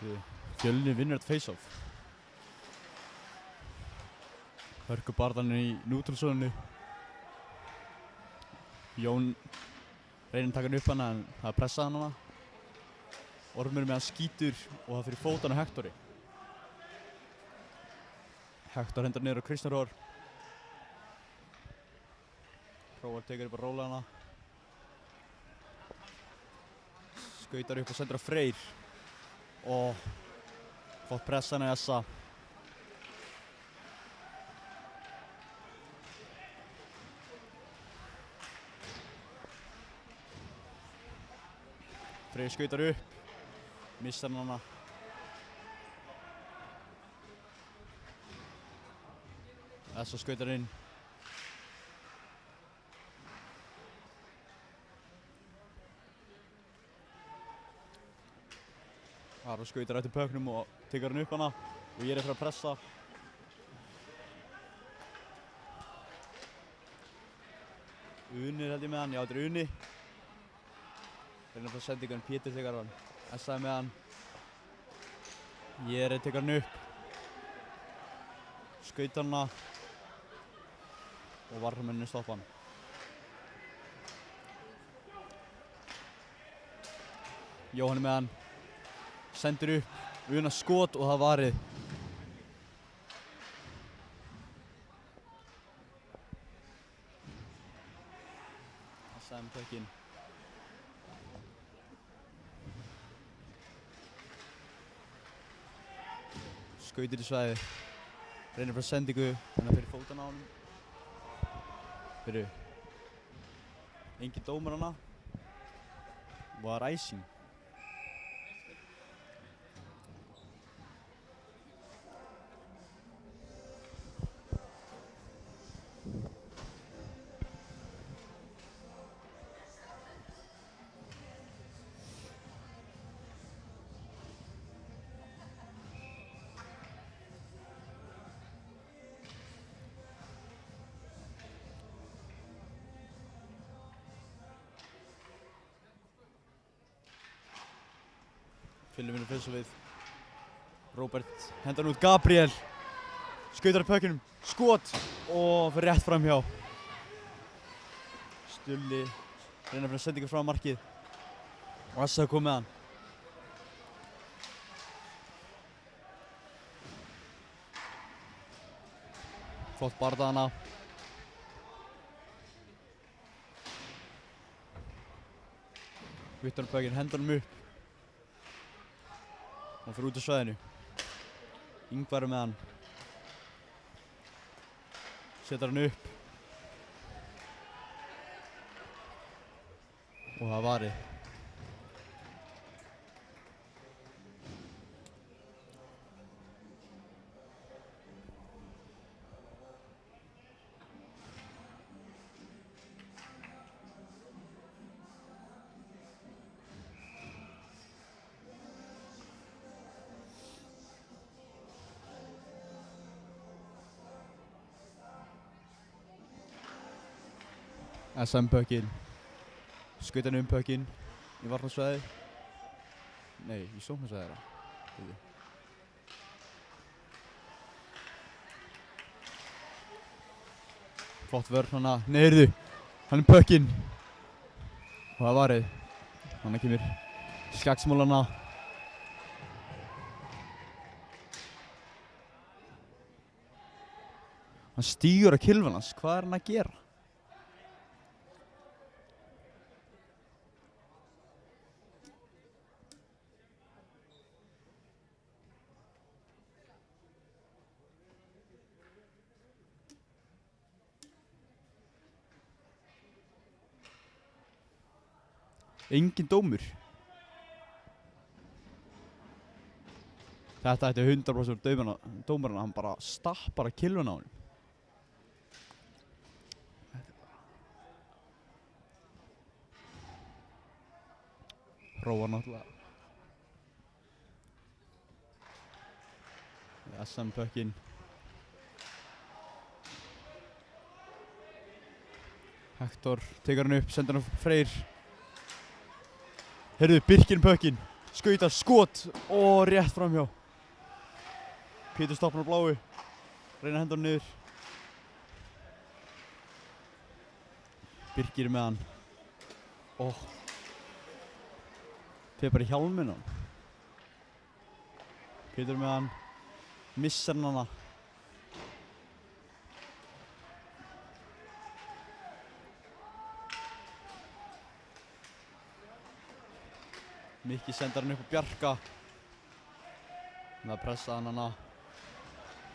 Fjölnir vinnur þetta face-off. Hörku barðan í nútrálsóðunni. Jón reynir að taka hann upp hana en það pressaði hann hana. Ormur með hann skýtur og það fyrir fótan á Hektori. Hektor hendur niður á Kristján Hróar. Hróar tekur upp að róla hana. Skautar upp og sendur á Freyr. Og fótt pressan í Essa. Freyr skautar upp. Missar hann hana. Essa skautar inn. Aron skautar eftir pöknum og tekur hann upp hana og ég er fyrir að pressa. Uni held ég með hann, já þetta er Uni. Reynir að fá sendingan, Pétur tekur hann. Essa er með hann. Ég tekur hann upp. Skautar hana. Og varnarmennirnir stoppa hann. Jóhann er með hann. Sendir upp, Una skot og það varið. Essa með pökkinn. Skautir í svæði. Reynir frá sendingu, þannig að fyrir fótan á honum. Engin dómar hana. Var icing. Fjölnir vinnur fyrst við. Róbert hendur hann út. Gabriel skautar á pökkunum. Skot og fyrir rétt fram hjá. Stulli reynir fyrir að senda ykkur frá markið. Og Essa kom með hann. Flott barða hana. Vittar á pökkinn, hendur hann upp. Hann fyrir út á svæðinu. Ingvar er með hann. Setur hann upp. Og það varið. Essa pökkinn. Skautar hann pökkinn í varnarsvæði. Nei, í sóknarsvæði er það. Flott vörn hana. Nei, heyrðu. Hann pökkinn. Og það varið. Hann kemur skakksmólana. Hann stígur á kylfan hans. Hvað er hann að gera? Engin dómur. Þetta ætti 100% dómarinn, hann bara stappar að kylfuna á honum. Hróar náttúrulega. SM pökkinn. Hektor tekur hann upp, sendur hann Freyr. Heyrðu, Birkir pökkinn. skautar, skot og rétt framhjá. Pétur stoppar á bláu, reyna að henda hann niður. Birkir með hann. Fer bara í hjálminn á hann. Pétur með hann, missar hann hana. Mikki sendar hann upp á Bjarka. Það pressa hann hana.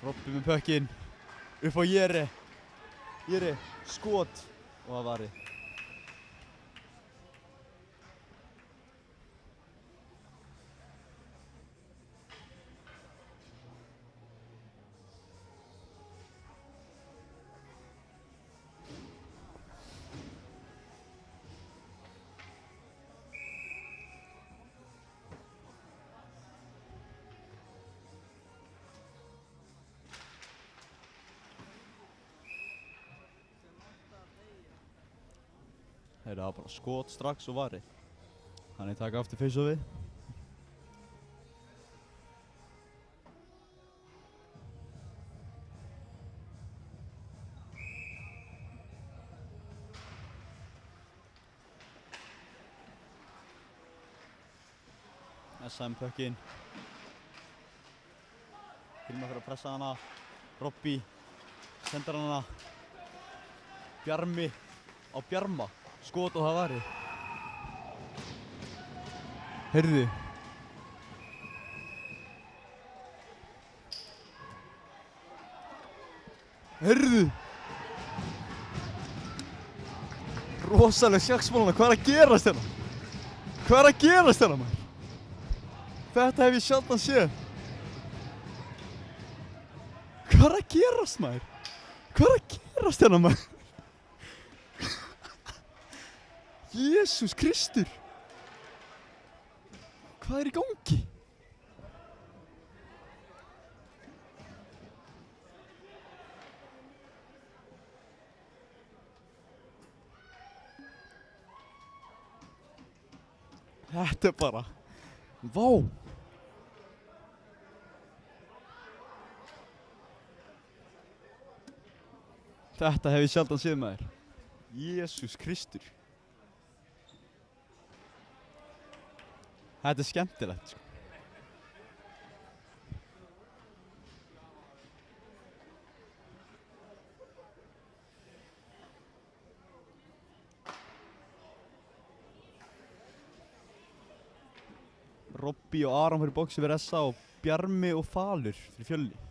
Robbi með pökkinn. Upp á Jere. Jere, skot. Og það varði. Það var bara skot strax og varði. Þannig taka aftur face-offið. SM pökkinn. Hilmar fyrir að pressa hana. Robbi sendar hana. Bjarmi á Bjarma. Skot og það varði. Heyrðu. Heyrðu. Rosaleg sjaksmáluna, hvað er að gerast hérna? Hvað er að gerast hérna, maður? Þetta hef ég sjaldan séð. Hvað er að gerast, maður? Hvað er að gerast hérna, maður? Jesús Kristur! Hvað er í gangi? Þetta er bara... Vá! Þetta hef ég sjaldan séð, maður. Jesús Kristur! Þetta er skemmtilegt, sko. Robbi og Aron fyrir boxi fyrir SA og Bjarmi og Falur fyrir Fjölni.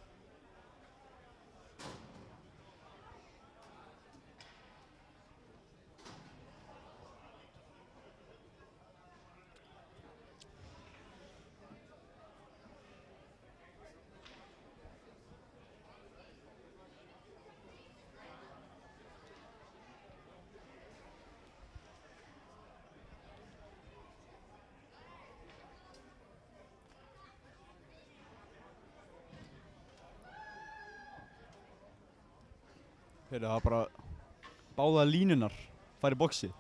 Heyrðu, það var bara báða línunar fara í boxið.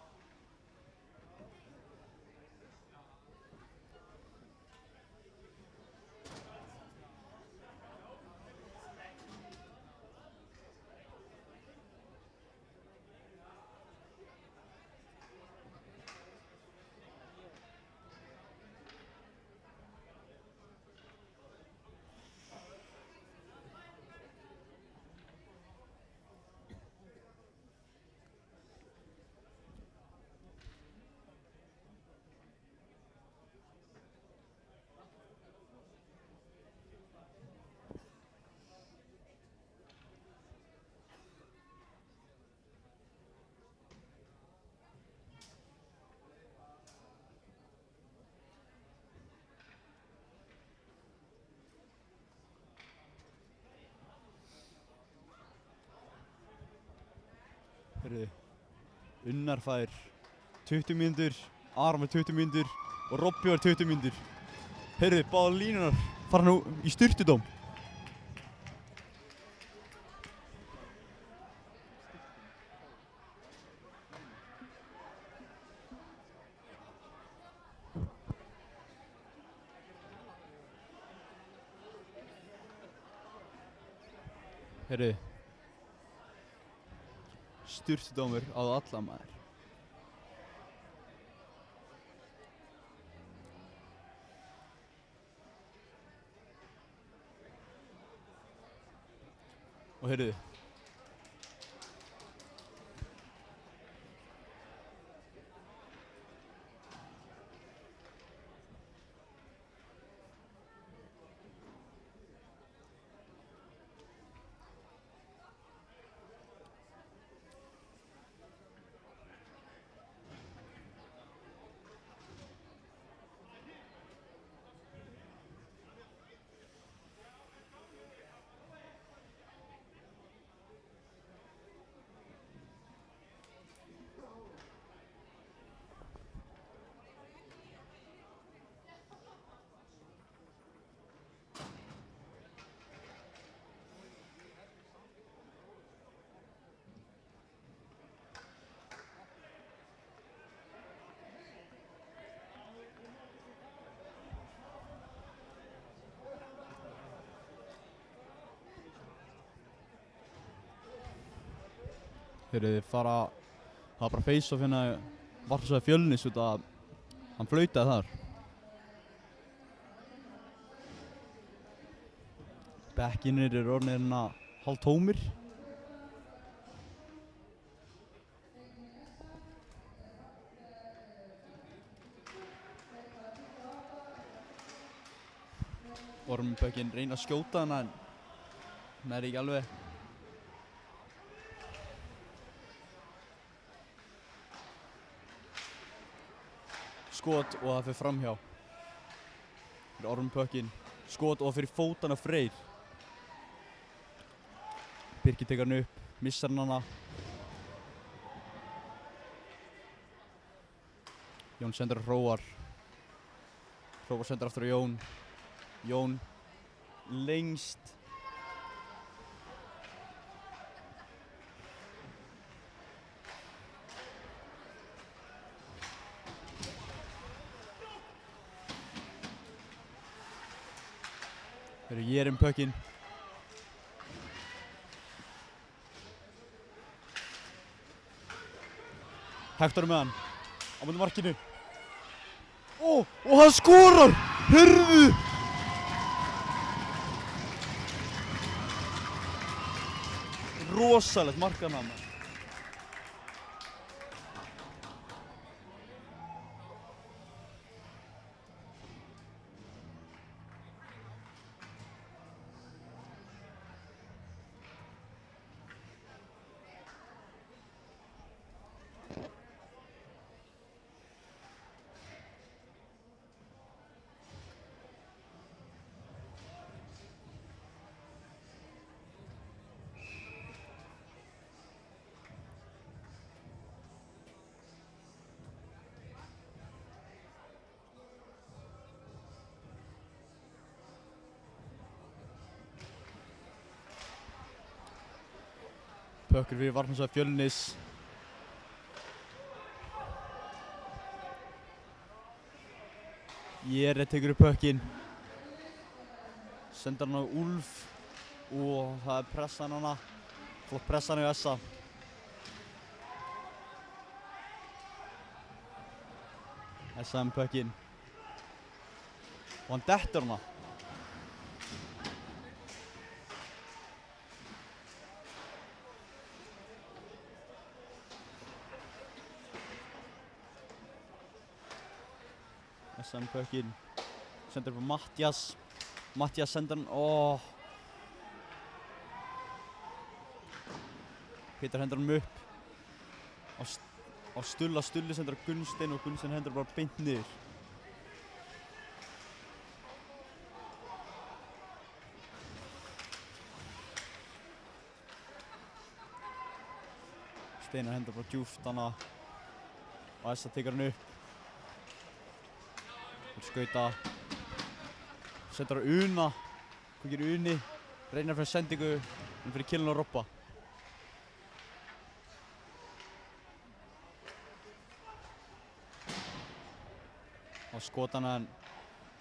Heyrðu, Unnar fær 20 mínútur, Aron fær 20 mínútur og Robbi fær 20 mínútur. Heyrðu, báða línunar fara nú í styrtudóm. Heyrðu. Sturtudómur á það alla maður. Og heyrðu. Þegar þið fara, það var bara face-off hérna Varðsvæði Fjölnis út að hann flautaði þar. Bekkinir eru orðnir hérna hálftómir. Ormbökin reyna að skjóta hana en það er ekki alveg. Skot og það fyrir framhjá. Fyrir Ormbökin. Skot og það fyrir fótana Freyr. Birkir tekur hann upp, missar hann hana. Jón sendur á Hróar. Hróar sendur aftur á Jón. Jón lengst. Þeir eru Jerem pökkinn. Hektor með hann. Á móti markinu. Og hann skorar! Hörðu! Rosalegt markana maður. Pökkur fyrir Varðsvæði Fjölnis. Jere tekur upp pökkinn. Sendir hann á Úlf. Og það er pressan hana. Flott pressan í Essa. Essa með pökkinn. Og hann dettur hana. SM pökkinn. Sendur upp á Mattias. Mattias sendur hann. Pétur hendur hann upp. Á Stulla. Stulli sendur á Gunnstein og Gunnstein hendur bara beint niður. Steinar hendur bara djúpt hana. Og Essa tekur hann upp. Skauta. Sendur á Una. Hvað gerir Uni? Reynar fyrir sendingu. Hann fyrir killin á Robba. Og skot hana en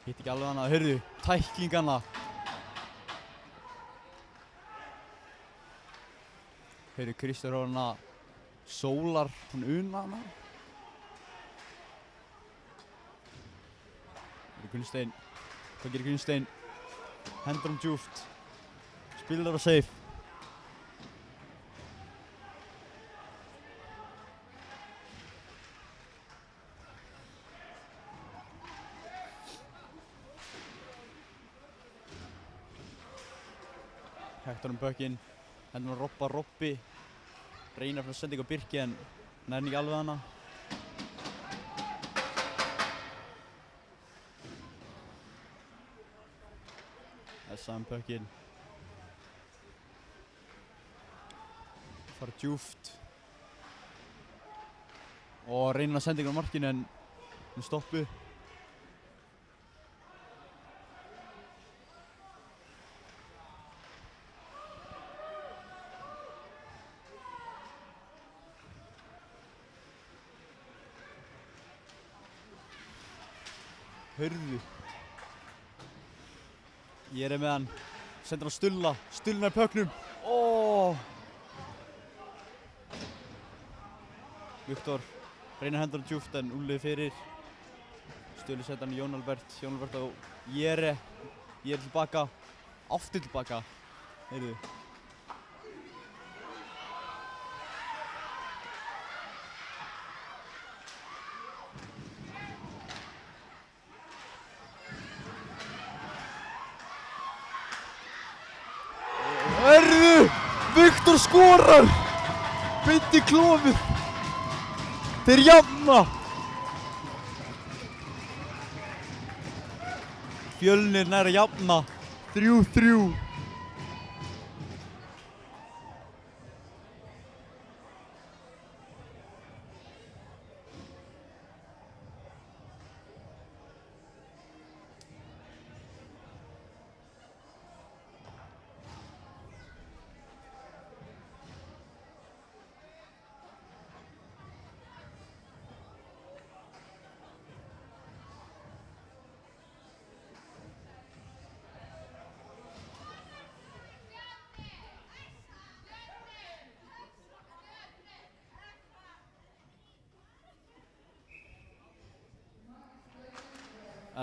hitt ekki alveg hana. Hörðu, tækling hana. Heyrðu, Kristur hana sólar, hann una hana. Heyrðu, Gunnsteinn. Hvað gerir Gunnsteinn? Hendur hann djúpt. Spilar á safe. Hektor puckinn. Hendur hann Robbi. Reynar fyrir að senda ykkur Birki en nær ekki alveg hana. Þessa puckinn. Fara djúpt. Og reynir að senda ykkur á markinu en hún stoppu. Hörðu. Ég með hann. Sendur hann Stulla. Stulla í pucknum. Viktor reynir að henda hann djúpt en Úlli fyrir. Stulli senda hann í Jón Albert. Jón Albert á Jere. Jere tilbaka. Aftur tilbaka. Heyrðu. Viktor skorar! Beint í klofið! Þeir jafna! Fjölnir nær að jafna. 3-3.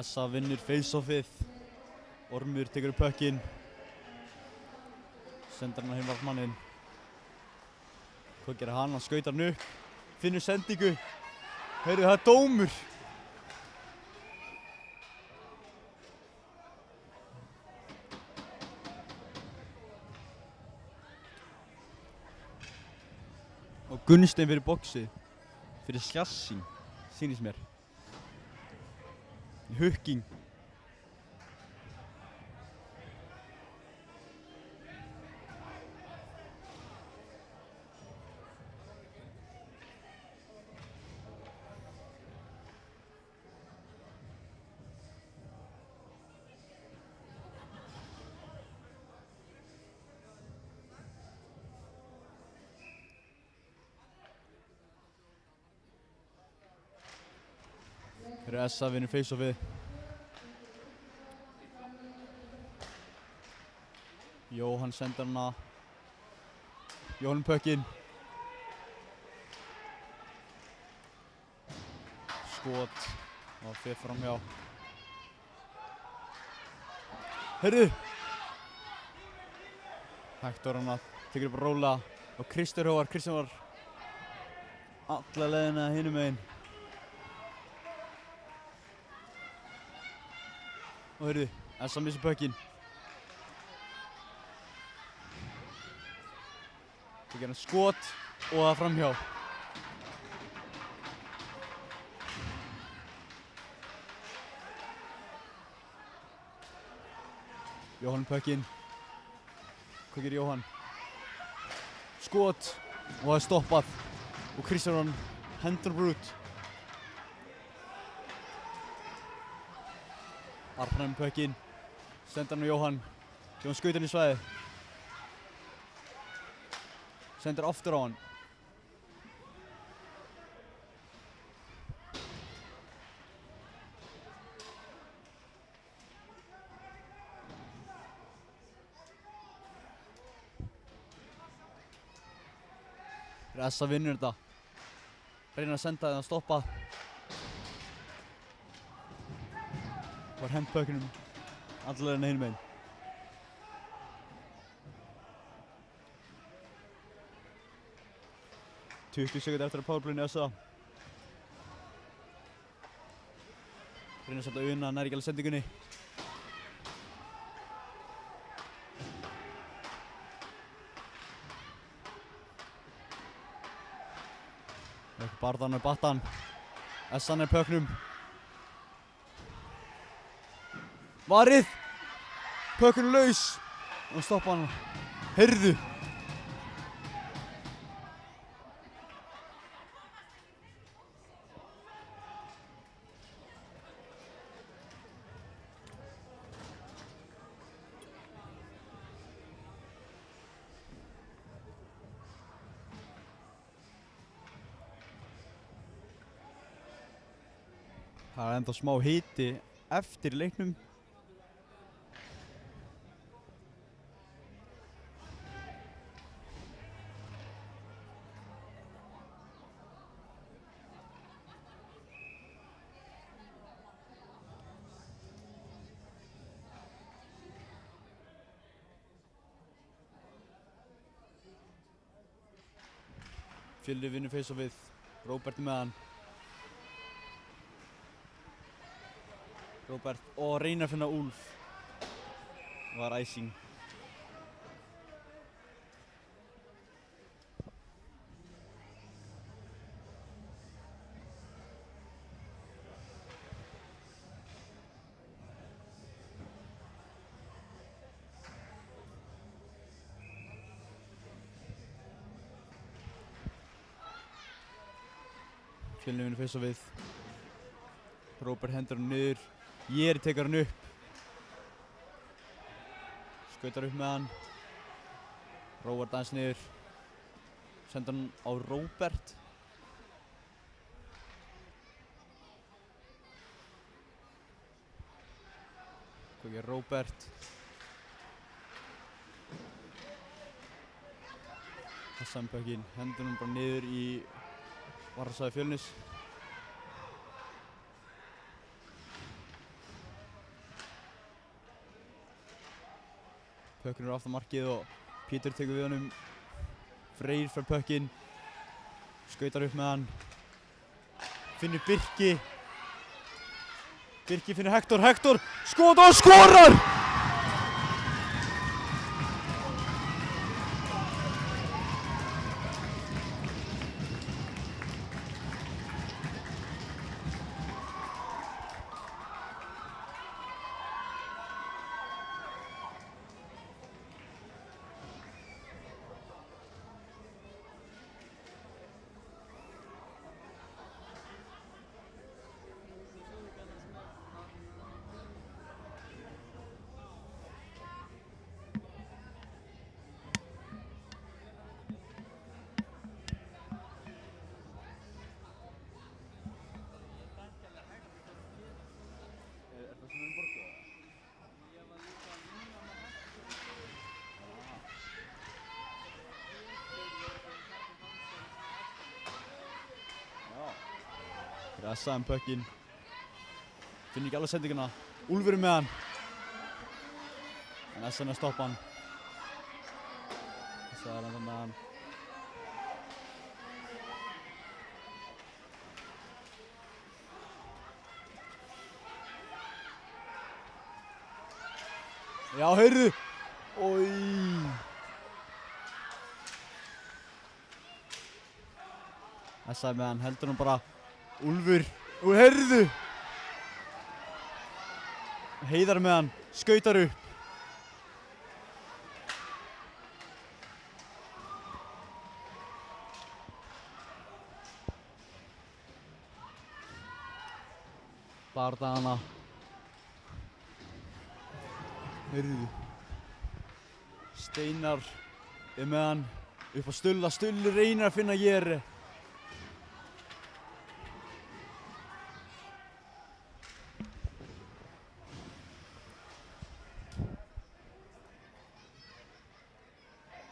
Essa vinnur face-offið. Ormur tekur upp puckinn. Sendir hann á heimvartmanninn. Hvað gerir hann? Hann skautar hann upp. Finnur sendingu. Heyrðu, það er dómur. Og Gunnsteinn fyrir boxið. Fyrir sjassing, sýnist mér. Hooking. Fyrir Essa vinnur face-offið. Jóhann sendir hana. Jóhann puckinn. Skot. Og fer framhjá. Heyrðu! Hektor hana. Tekur upp að róla. Og Kristján var alla leiðina hinum megin. Og heyrðu, Essa missir puckinn. Tekur hann skot og það framhjá. Jóhann puckinn. Hvað gerir Jóhann? Skot og það er stoppað. Og Kristján hendur brút. Arnar með puckinn. Sendir hann á Jóhann. Jóhann skautar hann í svæði. Sendir aftur á hann. Essa vinnur þetta. Reynir að senda það að stoppa. Var hent pökkunum allavega hinum megin. Tuttugu sekúndur eftir að powerplayinu Essa. Reynir að senda Una, nær ekki alveg sendingunni. Barðan með battan. Essan pöknum. Varið! Pökkunum laus! Og stoppa hann. Heyrðu! Það ennþá smá hiti eftir leiknum. Fjölnir vinnur face-offið. Róbert með hann. Róbert og reynir að finna Úlf. Var æsing. Fjölnir vinnur face-offið. Róbert hendur hann niður. Jéri tekur hann upp. Skautar upp með hann. Róbert aðeins niður. Sendur hann á Róbert. Hvað gerir Róbert? Passaði pökkinn. Hendur hann bara niður í varasvæði Fjölnis. Pökkinn er aftan markið og Pétur tekur við honum. Freyr fær pökkinn. Skautar upp með hann. Finnur Birki. Birki finnur Hektor. Hektor skot og skorar! Essa pökkinn. Finnur ekki alveg sendinguna. Úlfur með hann. En Essa að stoppa hann. Essa er ennþá með hann. Já, heyrðu! Oj! Essa með hann. Heldur hann bara Úlfur, og heyrðu! Heiðar með hann, skautar upp. Bardagana. Heyrðu. Steinar er með hann upp á Stulla. Stulli reynir að finna Jéri.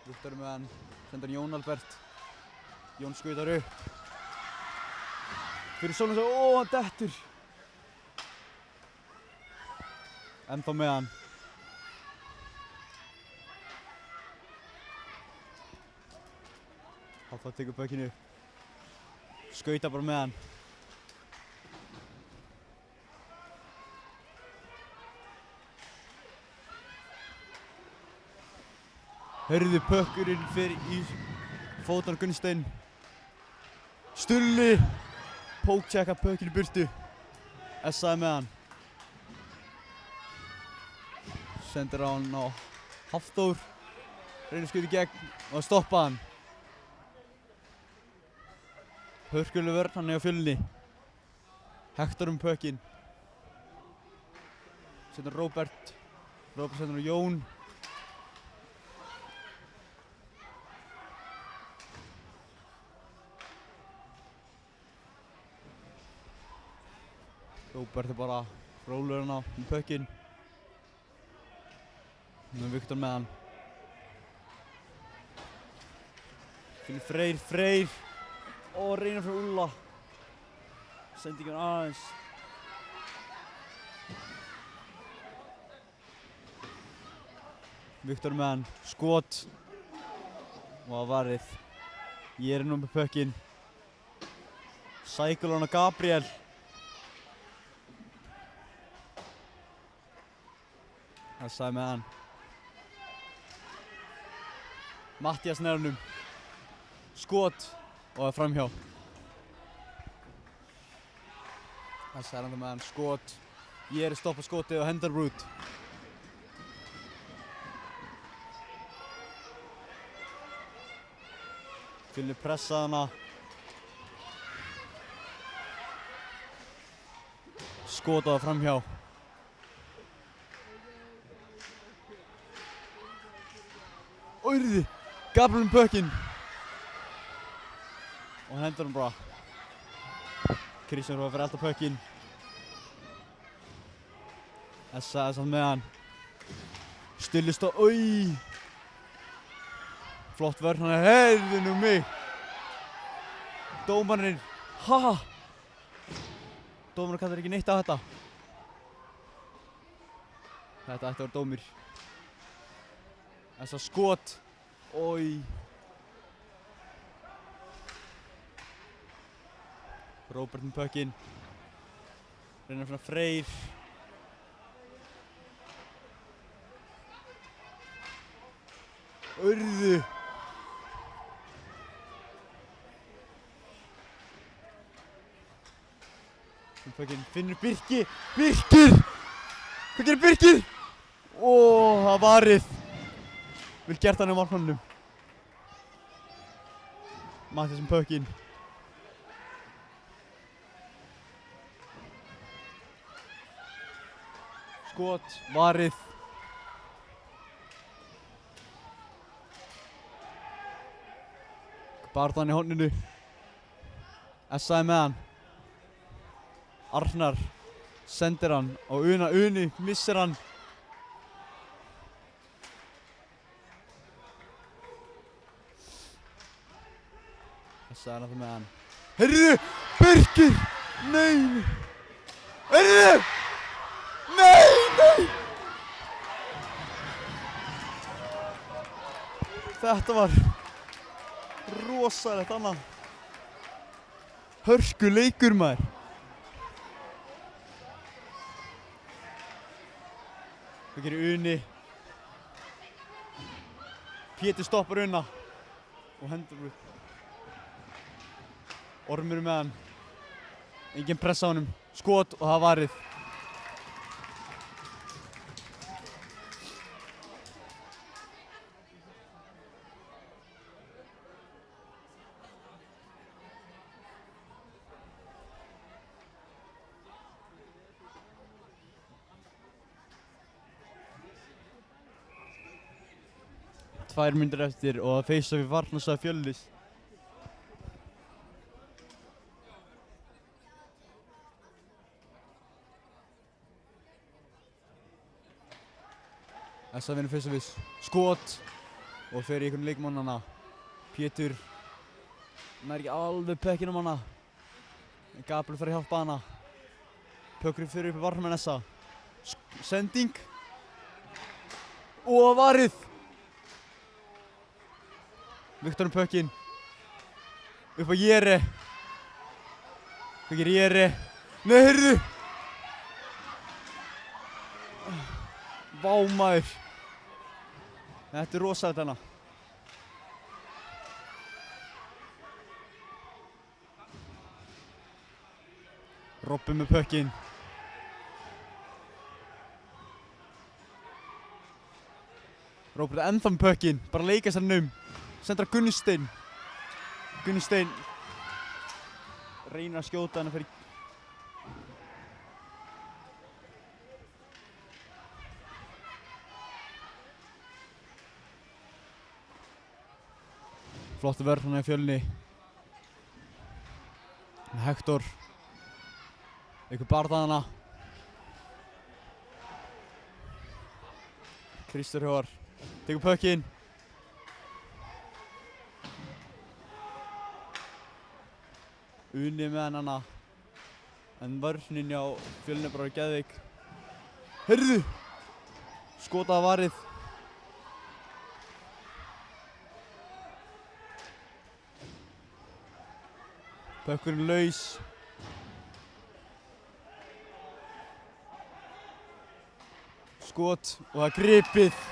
Viktor með hann, sendur Jón Albert. Jón skautar upp. Fyrir svona svo, hann dettur. Ennþá með hann. Hafþór tekur bökinu upp. Skautar bara með hann. Hörðu, pökkurinn fer í fótana á Gunnstein. Stulli pókchecka pökkinn í burtu. Essaði með hann. Sendir á hann á Hafþór. Reynir skauta í gegn og stoppa hann. Hörkuleg vörn, hann er á fjölni. Hektor pökkinn. Sendir Róbert. Róbert sendir á Jón. Róbert er bara rólegur hann á pökkinn. Nú er Viktor með hann. Finnur Freyr. Og reynir frá Úlla. Sendingin aðeins. Viktor með hann. Skot. Og það varið. Ég er nú með pökkinn. Sækul hann á Gabriel. Það sagði með hann. Mattías nærunum. Skot og það er framhjá. Það sagði hann með hann. Skot. Ég er að stoppa skotið og hendar brút. Finnur pressað hana. Skot og það framhjá. Órði, Gabriel pökkinn. Og hann hendur hann bara. Kristján Róa fyrir alltaf pökkinn. Essa hann með hann. Stulli Flott vörn, hann er heyrðu nú mig. Dómarinn, Dómarinn kallar ekki neitt á þetta. Þetta ætti að vera dómur. Þessa skot. Róbert með pökkinn. Reynir að finna Freyr. Urðu. Pökkinn finnur Birkir. Hvað gerir Birkir? Það varið. Vel gert hann á markmannum. Mattías með pökkinn. Skot, varið. Barðan í horninu. Essaði með hann. Arnar sendir hann á Uni, missir hann. Essaði hann með hann. Heyrðu! Birkir! Nei! Heyrðu! Nei! Þetta var rosalegt annað. Hörku leikur maður. Hvað gerir Uni? Pétur stoppar Una og hendur út. Ormur með hann. Engin pressa á honum. Skot og það varið. Tvær mínútur eftir og það face-off í varnarsvæði Fjölnis. Essa vinnur face-off skot og fer í einhvern leikmannanna. Pétur Hann er ekki alveg pökkinn hana. Gabriel fyrir að hjálpa hana. Pökkurinn fyrir upp í varnarmenn Essa. Sending. Og varið. Viktor pökkinn. Upp á Jere. Hvað gerir Jere? Nei, heyrðu! Vá maður. Þetta er rosalegt hana. Robby með pökkinn. Robert er ennþá með pökkinn. Bara að leika sér hann Sendra Gunni Steinn. Gunni Steinn reynir að skjóta hann fyrir. Flottu vörn hann í Fjölni. Hector. Ykkur barðaðana. Kristur Hjóar. Tekur pökkinn. Uni með hann hana. En vörnin hjá Fjölni er bara geðveik. Heyrðu! Skotaði varið. Pökkurinn laus. Skot og það er gripið.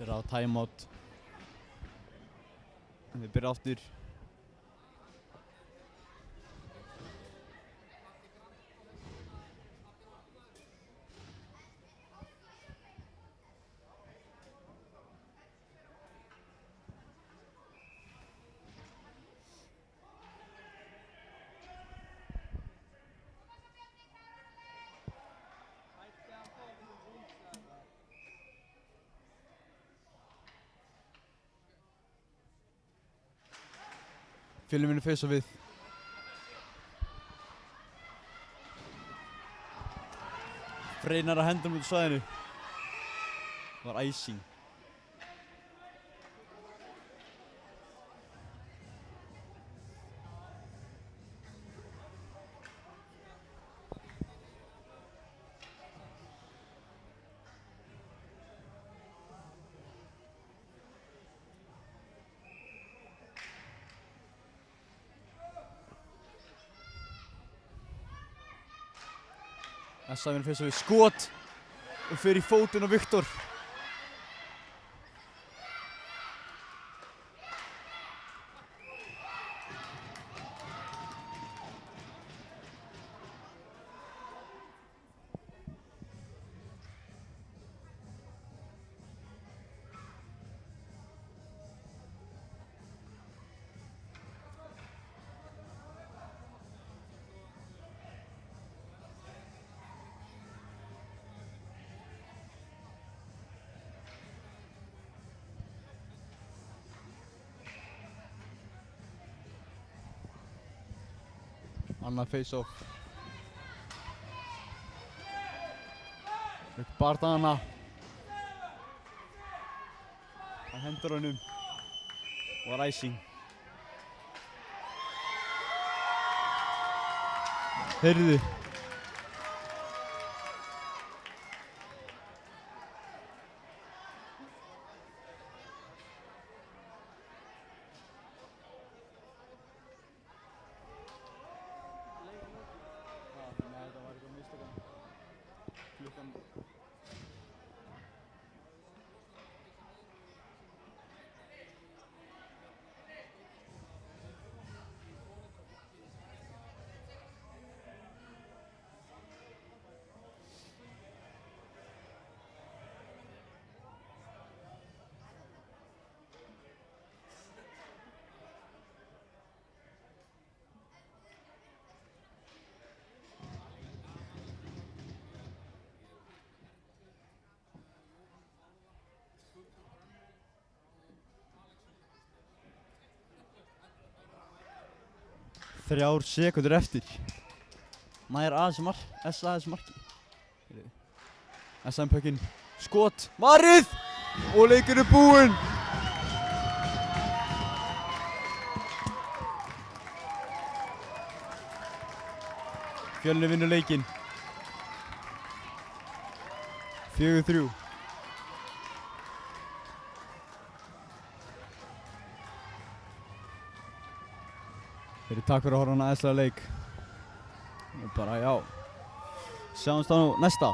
Þeir eru á timeout. Þeir byrja aftur. Fjölni munu feysa við. Freynar að hendum út á svæðinu. Það var icing. Essa munu feysa við skot og fer í fótinn á Viktor. Annað face-off. Upp barðana. Hann hendur honum. Og var icing. Heyrðu. 3 sekúndur eftir. Nær aðeins marki. SM puckinn, skot, varið! Og leikurinn er búinn! Fjölnir vinnur leikinn. 4-3. Takk fyrir að horfa á hana æðislega leik. Og bara já. Sjáumst á næsta.